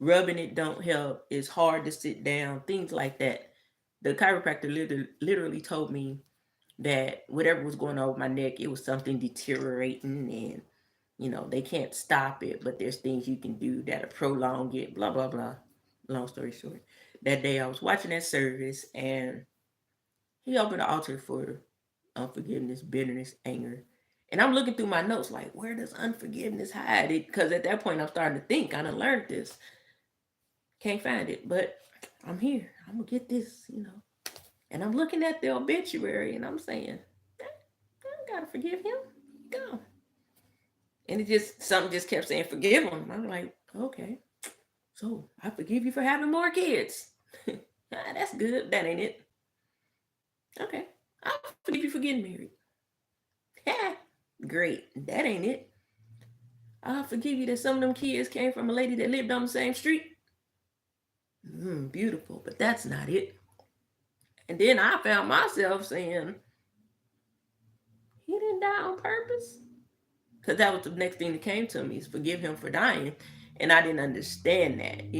[SPEAKER 1] rubbing it don't help. It's hard to sit down, things like that. The chiropractor literally told me that whatever was going on with my neck, it was something deteriorating, and they can't stop it, but there's things you can do that'll prolong it, blah, blah, blah. Long story short, that day I was watching that service, and he opened the altar for unforgiveness, bitterness, anger. And I'm looking through my notes like, where does unforgiveness hide it? Because at that point, I'm starting to think, I done learned this. Can't find it, but I'm here. I'm going to get this. And I'm looking at the obituary, and I'm saying, I got to forgive him. Go. And something just kept saying, forgive him. I'm like, okay. So I forgive you for having more kids. That's good. That ain't it. Okay. I'll forgive you for getting married. Yeah. Great. That ain't it. I forgive you that some of them kids came from a lady that lived on the same street. Beautiful, but that's not it. And then I found myself saying, he didn't die on purpose. Because that was the next thing that came to me is forgive him for dying. And I didn't understand that.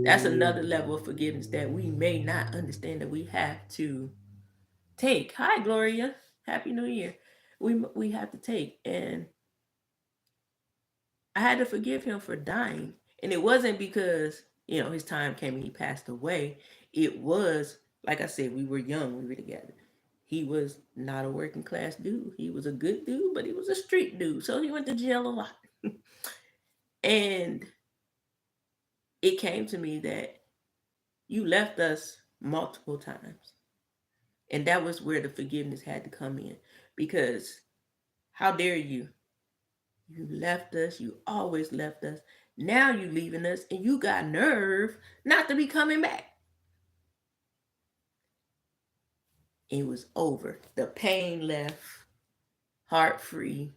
[SPEAKER 1] That's another level of forgiveness that we may not understand that we have to take. Hi, Gloria. Happy New Year. We have to take. And I had to forgive him for dying. And it wasn't because, his time came and he passed away. It was, like I said, we were young, we were together. He was not a working class dude. He was a good dude, but he was a street dude. So he went to jail a lot. And it came to me that you left us multiple times. And that was where the forgiveness had to come in. Because how dare you? You left us. You always left us. Now you leaving us and you got nerve not to be coming back. It was over. The pain left, heart free,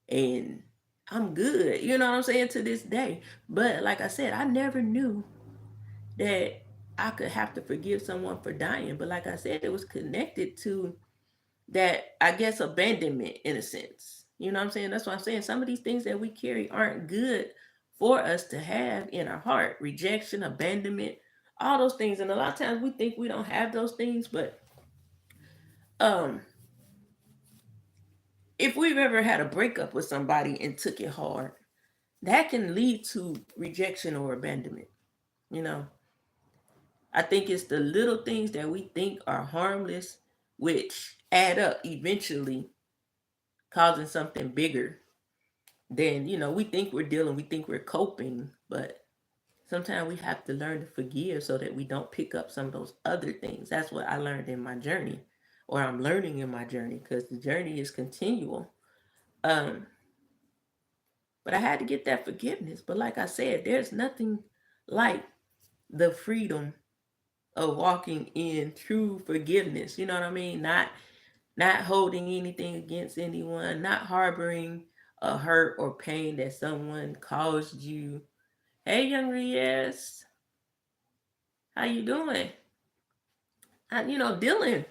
[SPEAKER 1] and I'm good. You know what I'm saying, to this day. But like I said, I never knew that I could have to forgive someone for dying. But like I said, it was connected to that, I guess, abandonment in a sense. You know what I'm saying? That's what I'm saying. Some of these things that we carry aren't good for us to have in our heart. Rejection, abandonment, all those things. And a lot of times we think we don't have those things, but um if we've ever had a breakup with somebody and took it hard, that can lead to rejection or abandonment. You know, I think it's the little things that we think are harmless, which add up eventually, causing something bigger than, we think we think we're coping, but sometimes we have to learn to forgive so that we don't pick up some of those other things. That's what I learned in my journey, or I'm learning in my journey, because the journey is continual. Um, but I had to get that forgiveness. But like I said, there's nothing like the freedom of walking in true forgiveness. You know what I mean? Not holding anything against anyone, not harboring a hurt or pain that someone caused you. Hey, young Reyes, how you doing? Dealing.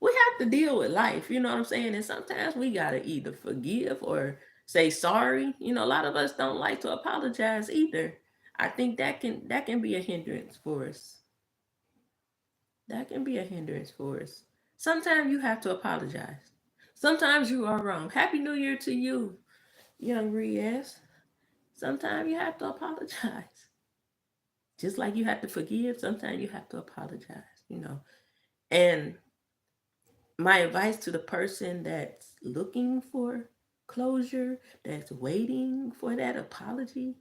[SPEAKER 1] We have to deal with life. You know what I'm saying? And sometimes we gotta either forgive or say sorry. A lot of us don't like to apologize either. I think that can be a hindrance for us. That can be a hindrance for us. Sometimes you have to apologize. Sometimes you are wrong. Happy New Year to you, young Reyes. Sometimes you have to apologize. Just like you have to forgive, sometimes you have to apologize. And my advice to the person that's looking for closure, that's waiting for that apology,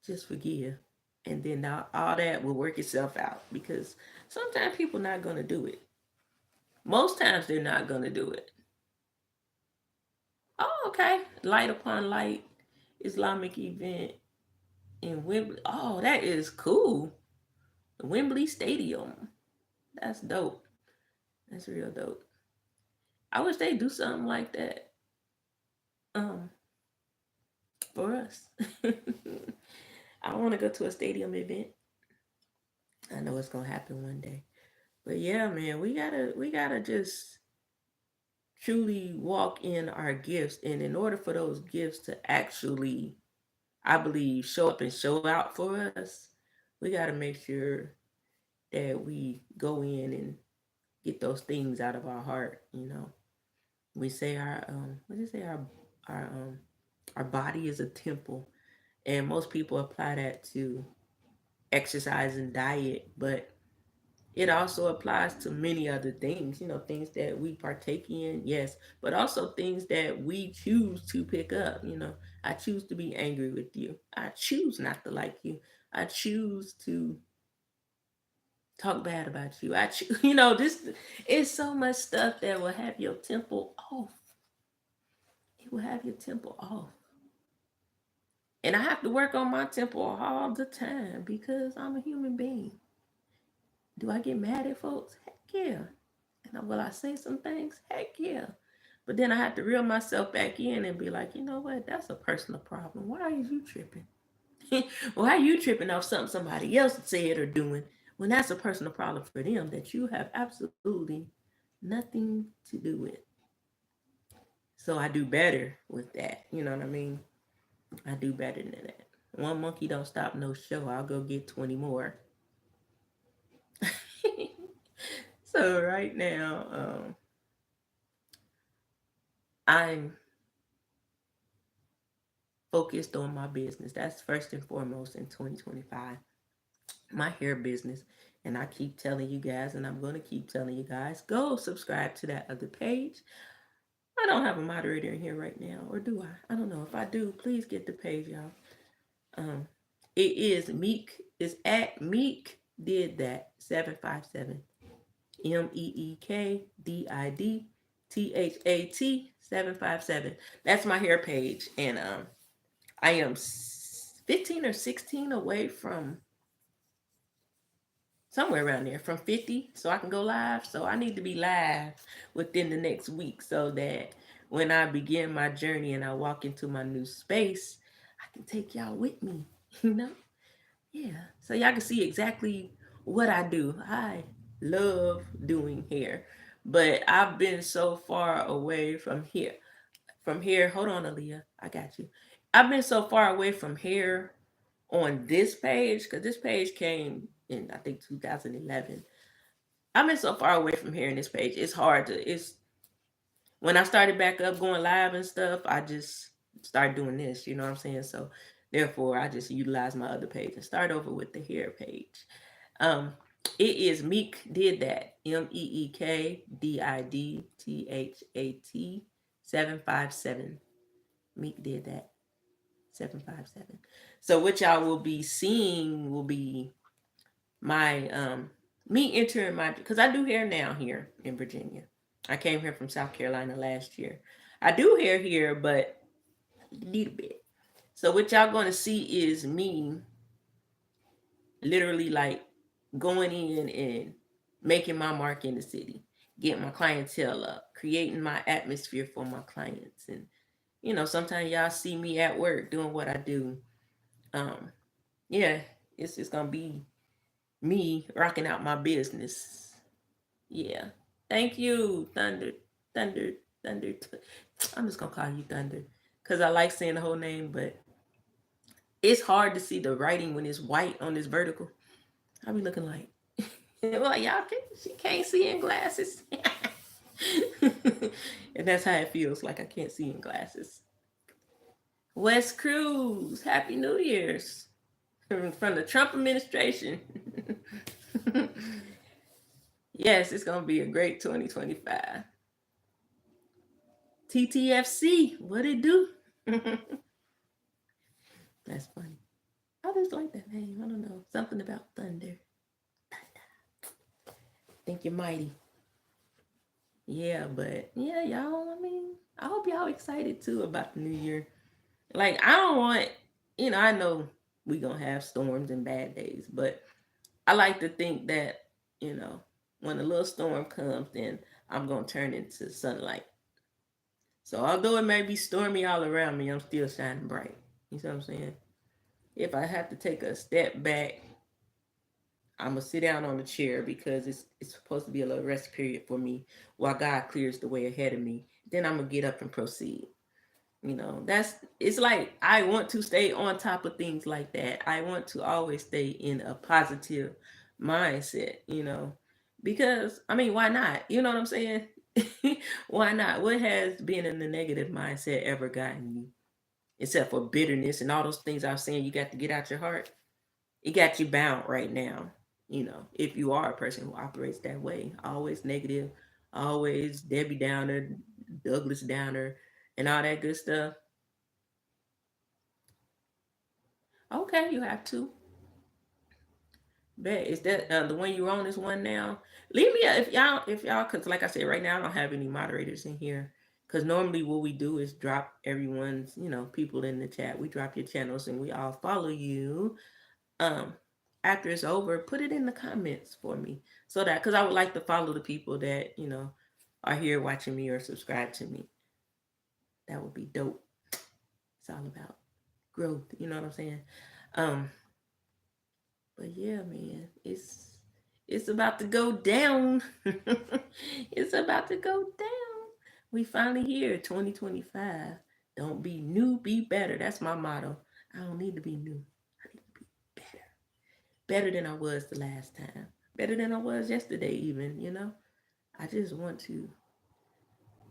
[SPEAKER 1] just forgive. And then all that will work itself out, because sometimes people not going to do it. Most times they're not going to do it. Oh, okay. Light upon light Islamic event in Wembley. Oh, that is cool. Wembley Stadium. That's dope. That's real dope. I wish they do something like that um for us. I want to go to a stadium event. I know it's gonna happen one day. But yeah, man, we gotta just truly walk in our gifts. And in order for those gifts to actually, I believe, show up and show out for us, we gotta make sure that we go in and get those things out of our heart. We say what do you say, our our body is a temple. And most people apply that to exercise and diet, but it also applies to many other things, things that we partake in, yes, but also things that we choose to pick up. I choose to be angry with you. I choose not to like you. I choose to talk bad about you. I choose, this is so much stuff that will have your temple off. It will have your temple off. And I have to work on my temple all the time because I'm a human being. Do I get mad at folks? Heck yeah. And will I say some things? Heck yeah. But then I had to reel myself back in and be like, you know what? That's a personal problem. Why are you tripping? Why are you tripping off something somebody else said or doing when that's a personal problem for them that you have absolutely nothing to do with? So I do better with that. You know what I mean? I do better than that. One monkey don't stop no show. I'll go get 20 more. So right now, I'm focused on my business. That's first and foremost in 2025. My hair business. And I keep telling you guys, and I'm going to keep telling you guys, go subscribe to that other page. I don't have a moderator in here right now, or do I? I don't know. If I do, please get the page, y'all. Um, it is Meek. It's at Meek Did That 757. MEEKDIDTHAT 757. That's my hair page, and I am 15 or 16 away from somewhere around there, from 50, so I can go live. So I need to be live within the next week so that when I begin my journey and I walk into my new space, I can take y'all with me, you know? Yeah. So y'all can see exactly what I do. I love doing hair, but I've been so far away from here. From here, hold on, Aaliyah. I got you. I've been so far away from hair on this page because this page came in, I think, 2011. I've been so far away from hearing this page. It's hard to. It's when I started back up going live and stuff. I just started doing this. You know what I'm saying? So therefore, I just utilize my other page and start over with the hair page. Um, it is Meek Did That. MEEKDIDTHAT 757. Meek Did That 757. So what y'all will be seeing will be my me entering my, because I do hair now here in Virginia. I came here from South Carolina last year. I do hair here, but a little bit. So what y'all going to see is me literally like going in and making my mark in the city, getting my clientele up, creating my atmosphere for my clients. And sometimes y'all see me at work doing what I do. Um, yeah, it's just gonna be me rocking out my business. Yeah. Thank you, Thunder. Thunder. Thunder. I'm just gonna call you Thunder. Cause I like saying the whole name, but it's hard to see the writing when it's white on this vertical. I be looking like, well, she can't see in glasses. And that's how it feels, like I can't see in glasses. Wes Cruz, Happy New Year's from the Trump administration. Yes, it's gonna be a great 2025. TTFC, what it do? That's funny. I just like that name. I don't know. Something about thunder. Think you're mighty. Yeah, but yeah, y'all, I hope y'all excited too about the new year. Like, I don't want, I know we gonna have storms and bad days, but I like to think that, when a little storm comes, then I'm gonna turn into sunlight. So although it may be stormy all around me, I'm still shining bright. You see what I'm saying? If I have to take a step back, I'm gonna sit down on the chair because it's supposed to be a little rest period for me while God clears the way ahead of me. Then I'm gonna get up and proceed. It's like I want to stay on top of things like that. I want to always stay in a positive mindset, because why not? You know what I'm saying? Why not? What has being in the negative mindset ever gotten you? Except for bitterness and all those things I was saying you got to get out your heart. It got you bound right now. If you are a person who operates that way, always negative, always Debbie Downer, Douglas Downer, and all that good stuff. Okay, you have to. Bet is that the one you're on is one now? Leave me if y'all, because like I said, right now I don't have any moderators in here. Because normally what we do is drop everyone's, people in the chat. We drop your channels and we all follow you. Um, After it's over, put it in the comments for me so that, because I would like to follow the people that are here watching me or subscribe to me. That would be dope. It's all about growth. You know what I'm saying? Um, but yeah, man, it's about to go down. It's about to go down. We finally here, 2025. Don't be new, be better. That's my motto. I don't need to be new. I need to be better. Better than I was the last time. Better than I was yesterday, even, you know? I just want to,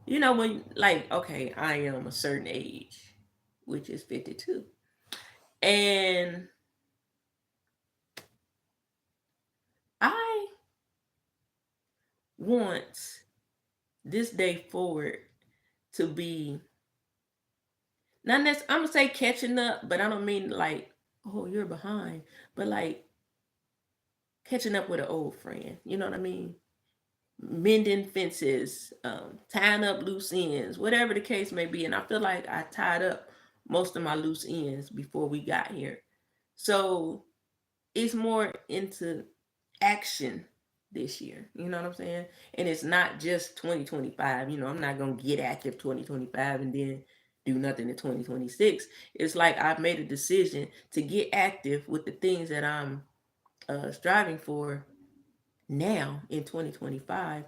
[SPEAKER 1] when, like, okay, I am a certain age, which is 52. And I want this day forward to be not necessarily, I'm gonna say catching up, but I don't mean like, oh, you're behind, but like catching up with an old friend. You know what I mean? Mending fences, tying up loose ends, whatever the case may be. And I feel like I tied up most of my loose ends before we got here. So it's more into action this year. You know what I'm saying? And it's not just 2025. I'm not going to get active 2025 and then do nothing in 2026. It's like I've made a decision to get active with the things that I'm striving for now in 2025,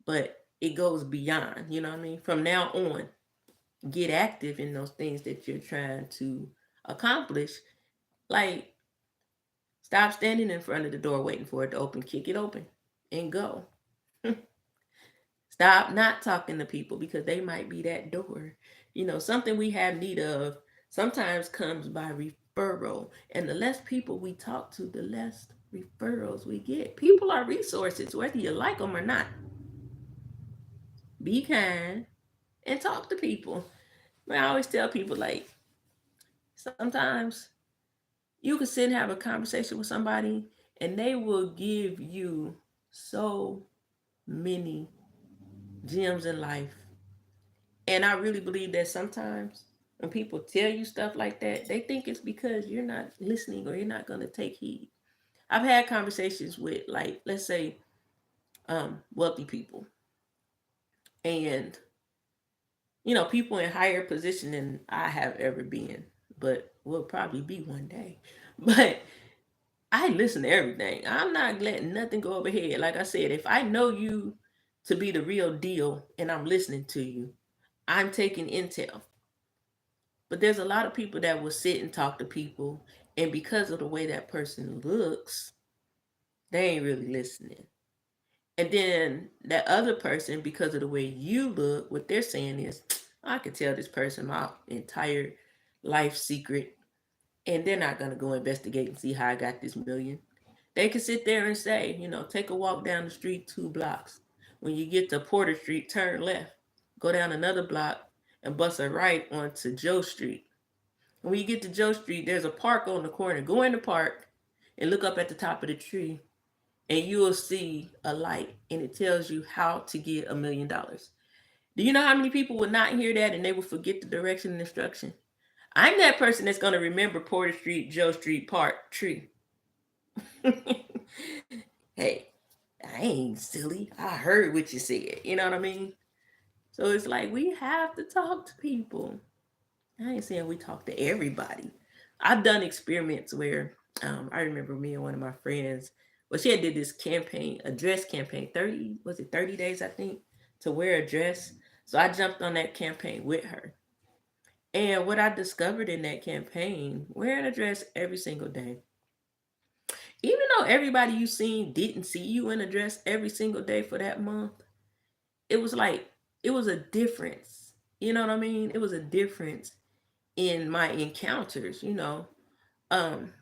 [SPEAKER 1] but it goes beyond, you know what I mean? From now on, get active in those things that you're trying to accomplish. Like, stop standing in front of the door waiting for it to open, kick it open and go. Stop not talking to people because they might be that door. Something we have need of sometimes comes by referral. And the less people we talk to, the less referrals we get. People are resources, whether you like them or not. Be kind and talk to people. I always tell people, like, sometimes you can sit and have a conversation with somebody and they will give you so many gems in life. And I really believe that sometimes when people tell you stuff like that, they think it's because you're not listening or you're not going to take heed. I've had conversations with, like, let's say, wealthy people and, people in higher position than I have ever been, but will probably be one day. But I listen to everything. I'm not letting nothing go overhead. Like I said, if I know you to be the real deal and I'm listening to you, I'm taking intel. But there's a lot of people that will sit and talk to people, and because of the way that person looks, they ain't really listening. And then that other person, because of the way you look, what they're saying is, I could tell this person my entire life secret, and they're not going to go investigate and see how I got this million. They can sit there and say, take a walk down the street 2 blocks. When you get to Porter Street, turn left. Go down another block and bust a right onto Joe Street. And when you get to Joe Street, there's a park on the corner. Go in the park and look up at the top of the tree, and you will see a light, and it tells you how to get $1,000,000. Do you know how many people would not hear that and they will forget the direction and instruction? I'm that person that's going to remember Porter Street, Joe Street, Park, tree. Hey, I ain't silly. I heard what you said. You know what I mean? So it's like we have to talk to people. I ain't saying we talk to everybody. I've done experiments where I remember me and one of my friends, well, she had did this campaign, a dress campaign, 30 days, I think, to wear a dress. So I jumped on that campaign with her. And what I discovered in that campaign, wearing a dress every single day, even though everybody you seen didn't see you in a dress every single day for that month, it was like, it was a difference. You know what I mean? It was a difference in my encounters. Um,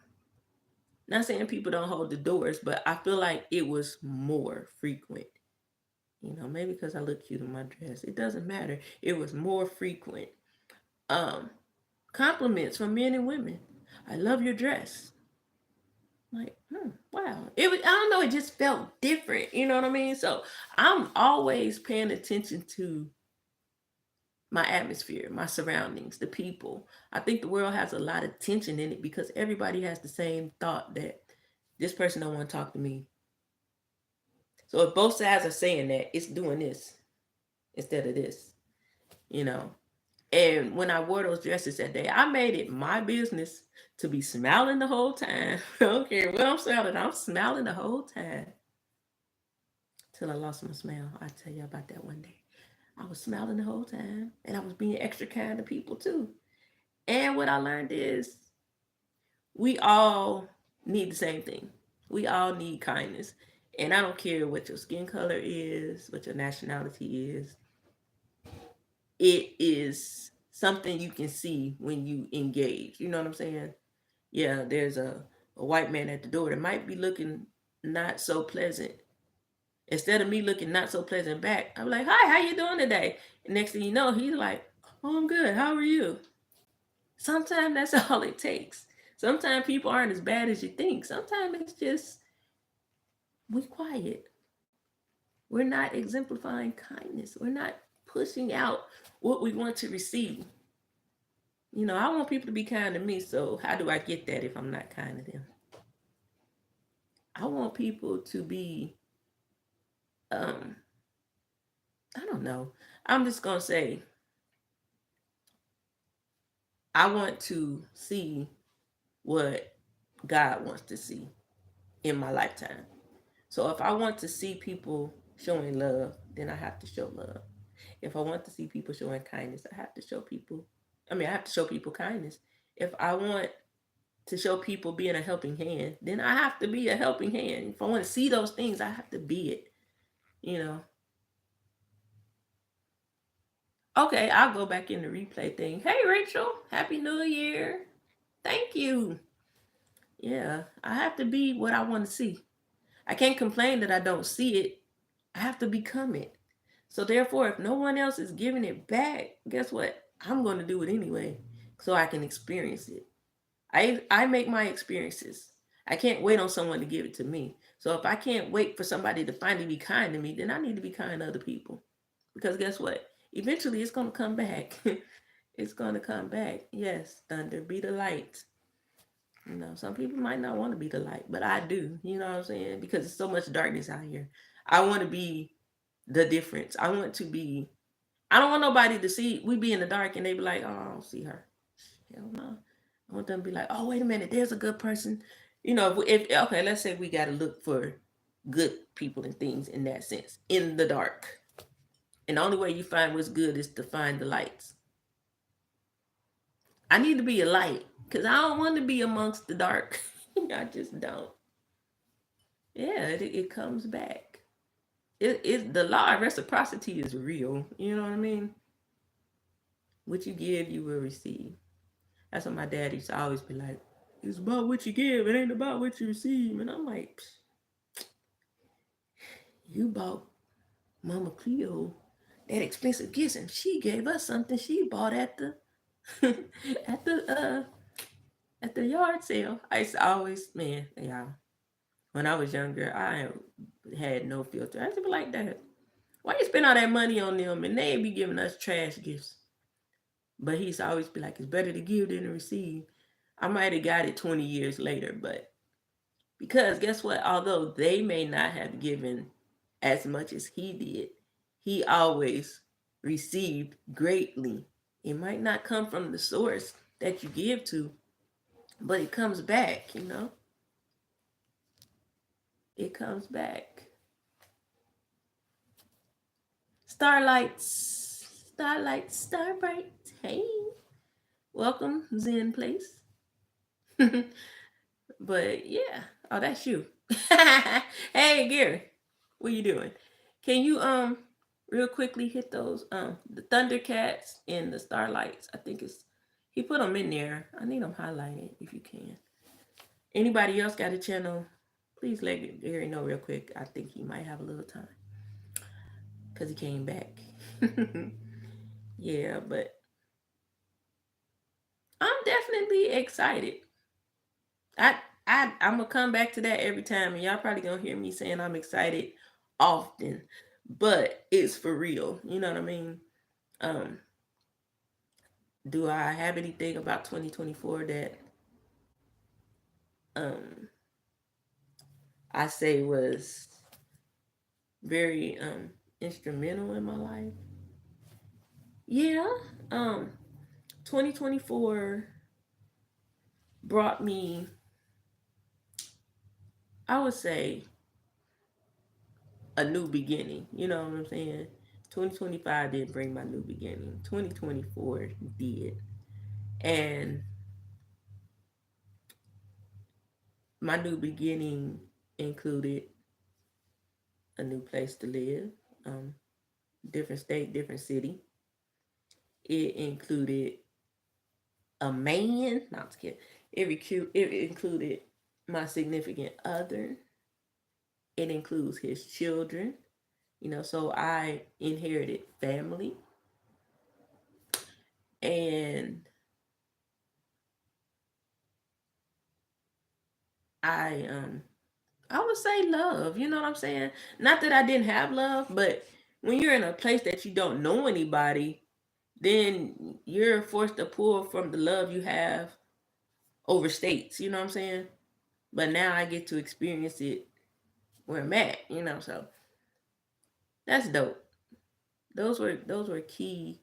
[SPEAKER 1] Not saying people don't hold the doors, but I feel like it was more frequent. Maybe because I look cute in my dress. It doesn't matter. It was more frequent. Um, Compliments from men and women. I love your dress. Like, wow. I don't know, it just felt different. You know what I mean? So I'm always paying attention to my atmosphere, my surroundings, the people. I think the world has a lot of tension in it because everybody has the same thought that this person don't want to talk to me. So if both sides are saying that, it's doing this instead of this, you know. And when I wore those dresses that day, I made it my business to be smiling the whole time. I don't care what I'm smiling the whole time. Till I lost my smile. I'll tell you about that one day. I was smiling the whole time, and I was being extra kind to people too. And what I learned is we all need the same thing. We all need kindness. And I don't care what your skin color is, what your nationality is. It is something you can see when you engage. You know what I'm saying? Yeah, there's a white man at the door that might be looking not so pleasant. Instead of me looking not so pleasant back, I'm like, "Hi, how you doing today?" And next thing you know, he's like, "Oh, I'm good. How are you?" Sometimes that's all it takes. Sometimes people aren't as bad as you think. Sometimes it's just we quiet. We're not exemplifying kindness. We're not pushing out what we want to receive. I want people to be kind to me, so how do I get that if I'm not kind to them? I want people to be, um, I don't know. I'm just going to say, I want to see what God wants to see in my lifetime. So if I want to see people showing love, then I have to show love. If I want to see people showing kindness, I have to show people kindness. If I want to show people being a helping hand, then I have to be a helping hand. If I want to see those things, I have to be it. You know. Okay, I'll go back in the replay thing. Hey Rachel, Happy New Year. Thank you. Yeah, I have to be what I want to see. I can't complain that I don't see it. I have to become it. So therefore, if no one else is giving it back, guess what? I'm going to do it anyway so I can experience it. I make my experiences. I can't wait on someone to give it to me. So if I can't wait for somebody to finally be kind to me, then I need to be kind to other people. Because guess what? Eventually it's going to come back. It's going to come back. Yes, thunder, be the light. Some people might not want to be the light, but I do. You know what I'm saying? Because there's so much darkness out here. I want to be the difference. I don't want nobody to see we be in the dark and they be like, oh, I don't see her. Hell no. I want them to be like, oh, wait a minute, there's a good person. If okay, let's say we got to look for good people and things in that sense in the dark. And the only way you find what's good is to find the lights. I need to be a light because I don't want to be amongst the dark. I just don't. Yeah, it comes back. The law of reciprocity is real. You know what I mean? What you give, you will receive. That's what my dad used to always be like. It's about what you give. It ain't about what you receive. And I'm like, you bought Mama Cleo that expensive gifts, and she gave us something she bought at the at the at the yard sale. I used to always, man, yeah. When I was younger, I had no filter. I used to be like that. Why you spend all that money on them and they be giving us trash gifts? But he used to always be like, it's better to give than to receive. I might have got it 20 years later, but because guess what? Although they may not have given as much as he did, he always received greatly. It might not come from the source that you give to, but it comes back. It comes back. Starlights, starbright. Hey, welcome, Zen Place. But yeah, oh, that's you. Hey, Gary, what you doing? Can you real quickly hit those the Thundercats and the Starlights? I think he put them in there. I need them highlighted if you can. Anybody else got a channel? Please let Gary know real quick. I think he might have a little time because he came back. Yeah, but I'm definitely excited. I'm gonna come back to that every time, and y'all probably gonna hear me saying I'm excited often, but it's for real. You know what I mean? Um, do I have anything about 2024 that I say was very instrumental in my life? Yeah. 2024 brought me, I would say, a new beginning. You know what I'm saying? 2025 didn't bring my new beginning. 2024 did. And my new beginning included a new place to live, um, different state, different city. It included a man. No, I'm just kidding. It included my significant other. It includes his children. So I inherited family, and I I would say love. You know what I'm saying? Not that I didn't have love, but when you're in a place that you don't know anybody, then you're forced to pull from the love you have over states. You know what I'm saying? But now I get to experience it where I'm at. So that's dope. Those were key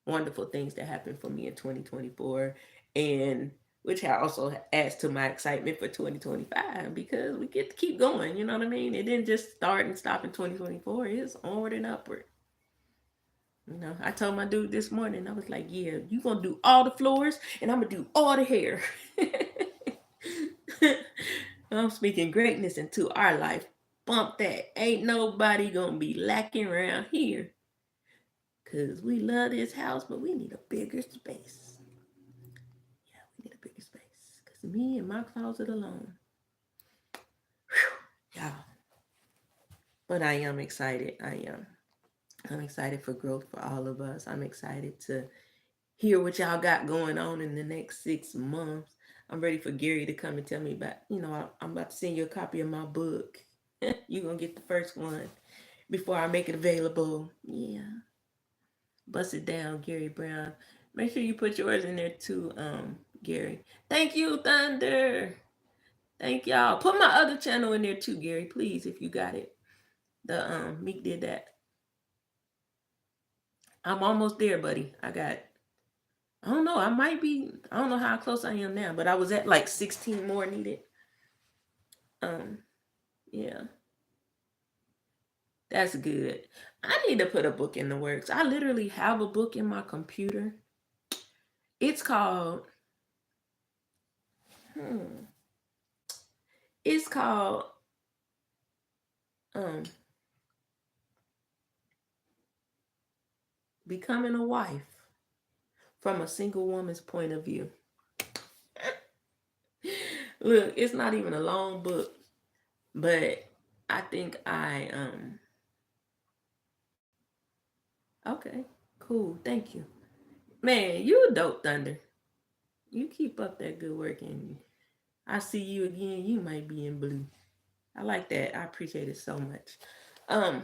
[SPEAKER 1] wonderful things that happened for me in 2024, and which also adds to my excitement for 2025 because we get to keep going. You know what I mean? It didn't just start and stop in 2024. It's onward and upward. I told my dude this morning, I was like, yeah, you gonna do all the floors and I'm gonna do all the hair. I'm speaking greatness into our life. Bump that. Ain't nobody gonna be lacking around here. Cause we love this house, but we need a bigger space. Yeah, we need a bigger space. Cause me and my closet alone. Whew, yeah. But I am excited. I am. I'm excited for growth for all of us. I'm excited to hear what y'all got going on in the next 6 months. I'm ready for Gary to come and tell me about, I'm about to send you a copy of my book. You're going to get the first one before I make it available. Yeah. Bust it down, Gary Brown. Make sure you put yours in there too, Gary. Thank you, Thunder. Thank y'all. Put my other channel in there too, Gary, please, if you got it. The Meek did that. I'm almost there, buddy. I don't know. I don't know how close I am now, but I was at like 16 more needed. Um, yeah, that's good. I need to put a book in the works. I literally have a book in my computer. It's called, hmm, it's called, um, Becoming a Wife from a Single Woman's Point of View. Look, it's not even a long book, but I think okay, cool. Thank you. Man, you a dope, Thunder. You keep up that good work, and I see you again. You might be in blue. I like that. I appreciate it so much. Um,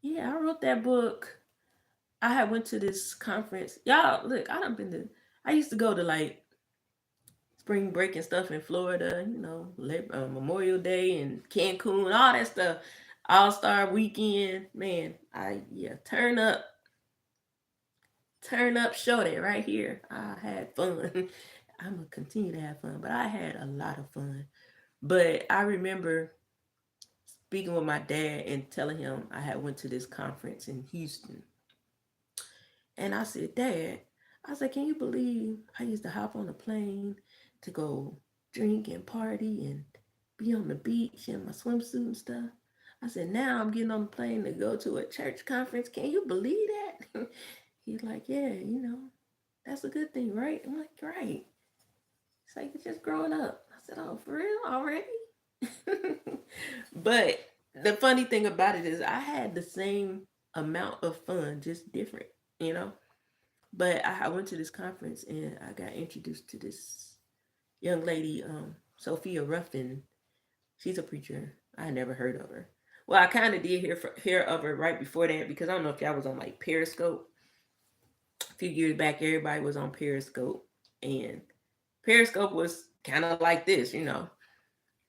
[SPEAKER 1] yeah, I wrote that book. I had went to this conference. Y'all, look, I used to go to like spring break and stuff in Florida, Memorial Day and Cancun, all that stuff. All Star Weekend, man. Turn up, shorty, right here. I had fun. I'm gonna continue to have fun, but I had a lot of fun. But I remember speaking with my dad and telling him I had went to this conference in Houston, and I said, Dad, I said, can you believe I used to hop on a plane to go drink and party and be on the beach in my swimsuit and stuff? I said, now I'm getting on the plane to go to a church conference. Can you believe that? He's like, yeah, that's a good thing, right? I'm like, right. It's like it's just growing up. I said, oh, for real? Already? But the funny thing about it is I had the same amount of fun, just different, you know? But I went to this conference and I got introduced to this young lady, Sophia Ruffin. She's a preacher. I had never heard of her. Well, I kind of did hear of her right before that because I don't know if y'all was on like Periscope. A few years back, everybody was on Periscope, and Periscope was kind of like this. And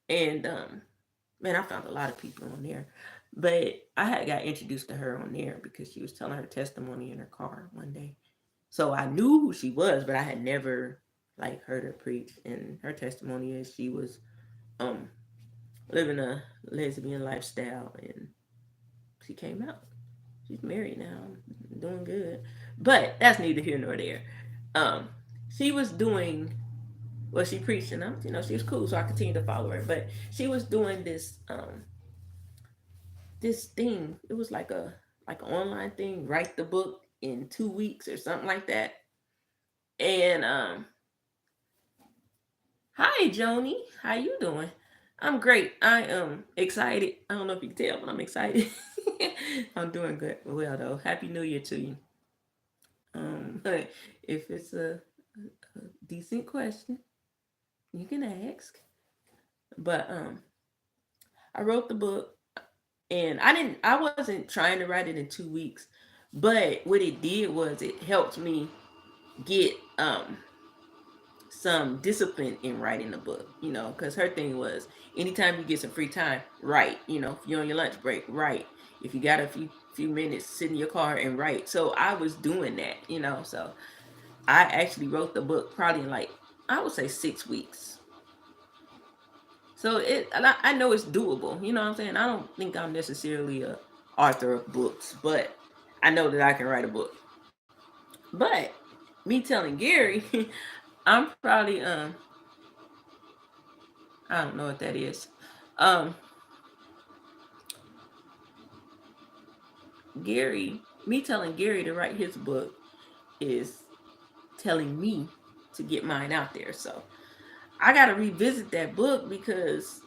[SPEAKER 1] man, I found a lot of people on there, but I had got introduced to her on there because she was telling her testimony in her car one day, So I knew who she was, but I had never like heard her preach. And her testimony is she was um living a lesbian lifestyle, and she came out. She's married now, doing good. But that's neither here nor there. Um, she was doing well. She preached, and she was cool, so I continued to follow her. But she was doing this thing. It was like an online thing. Write the book in 2 weeks or something like that. And hi Joni, how you doing? I'm great. I am excited. I don't know if you can tell, but I'm excited. I'm doing good. Well though, Happy New Year to you. If it's a decent question, you can ask. But I wrote the book, and I wasn't trying to write it in 2 weeks, but what it did was it helped me get some discipline in writing the book, because her thing was anytime you get some free time, write. If you're on your lunch break, write. If you got a few minutes, sit in your car and write. So I was doing that, so I actually wrote the book probably in like, I would say 6 weeks. So I know it's doable. You know what I'm saying? I don't think I'm necessarily a author of books, but I know that I can write a book. But me telling Gary, I'm probably I don't know what that is. Um, me telling Gary to write his book is telling me to get mine out there. So I got to revisit that book because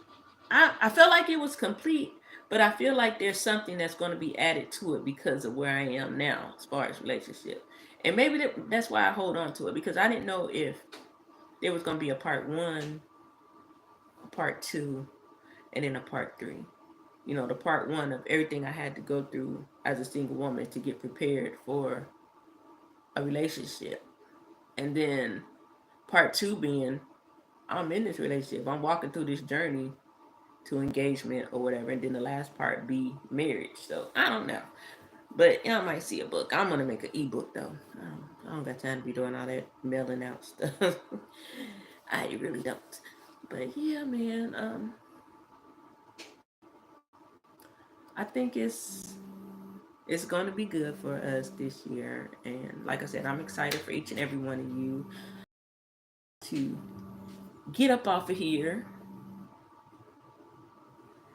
[SPEAKER 1] I felt like it was complete, but I feel like there's something that's going to be added to it because of where I am now as far as relationship. And maybe that's why I hold on to it, because I didn't know if there was going to be a part one, a part two, and then a part three. The part one of everything I had to go through as a single woman to get prepared for a relationship. And then part two being I'm in this relationship. I'm walking through this journey to engagement or whatever. And then the last part be marriage. So I don't know. But y'all might see a book. I'm gonna make an ebook though. I don't got time to be doing all that mailing out stuff. I really don't. But yeah, man. I think it's going to be good for us this year. And like I said, I'm excited for each and every one of you to get up off of here.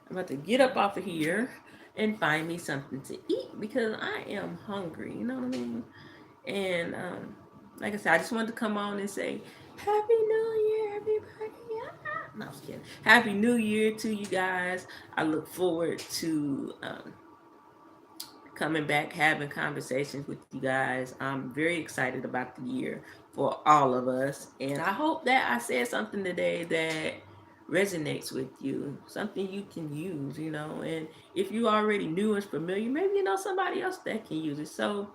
[SPEAKER 1] I'm about to get up off of here and find me something to eat because I am hungry. You know what I mean? And like I said, I just wanted to come on and say Happy New Year, everybody. No, I'm just kidding. Happy New Year to you guys. I look forward to coming back, having conversations with you guys. I'm very excited about the year for all of us. And I hope that I said something today that resonates with you, something you can use, And if you already knew and familiar, maybe you know somebody else that can use it. So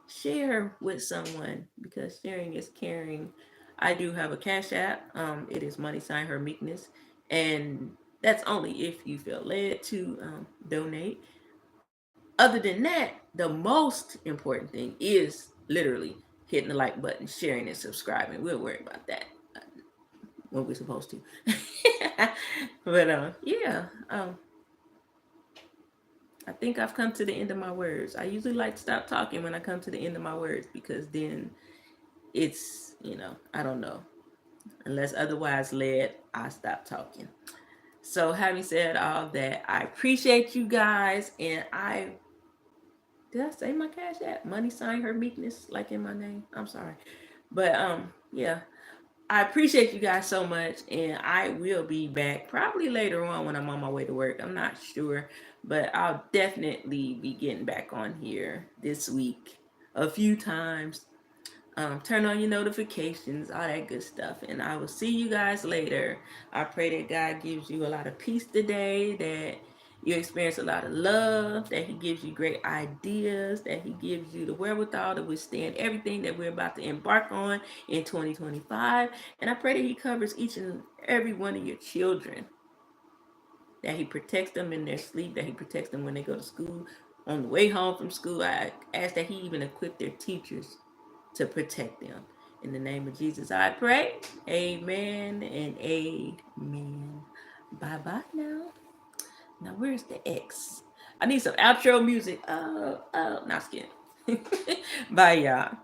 [SPEAKER 1] share with someone because sharing is caring. I do have a Cash App. It is money sign her meekness. And that's only if you feel led to donate. Other than that, the most important thing is literally hitting the like button, sharing, and subscribing. We'll worry about that when we're supposed to. But yeah, I think I've come to the end of my words. I usually like to stop talking when I come to the end of my words because then it's, I don't know. Unless otherwise led, I stop talking. So having said all that, I appreciate you guys, and did I say my Cash App? Money sign her meekness, like in my name. I'm sorry. But yeah. I appreciate you guys so much, and I will be back probably later on when I'm on my way to work. I'm not sure, but I'll definitely be getting back on here this week a few times. Turn on your notifications, all that good stuff, and I will see you guys later. I pray that God gives you a lot of peace today, that you experience a lot of love, that He gives you great ideas, that He gives you the wherewithal to withstand everything that we're about to embark on in 2025. And I pray that He covers each and every one of your children, that He protects them in their sleep, that He protects them when they go to school, on the way home from school. I ask that He even equip their teachers to protect them. In the name of Jesus, I pray. Amen and amen. Bye-bye now. Now, where's the X? I need some outro music. Not skin. Bye, y'all.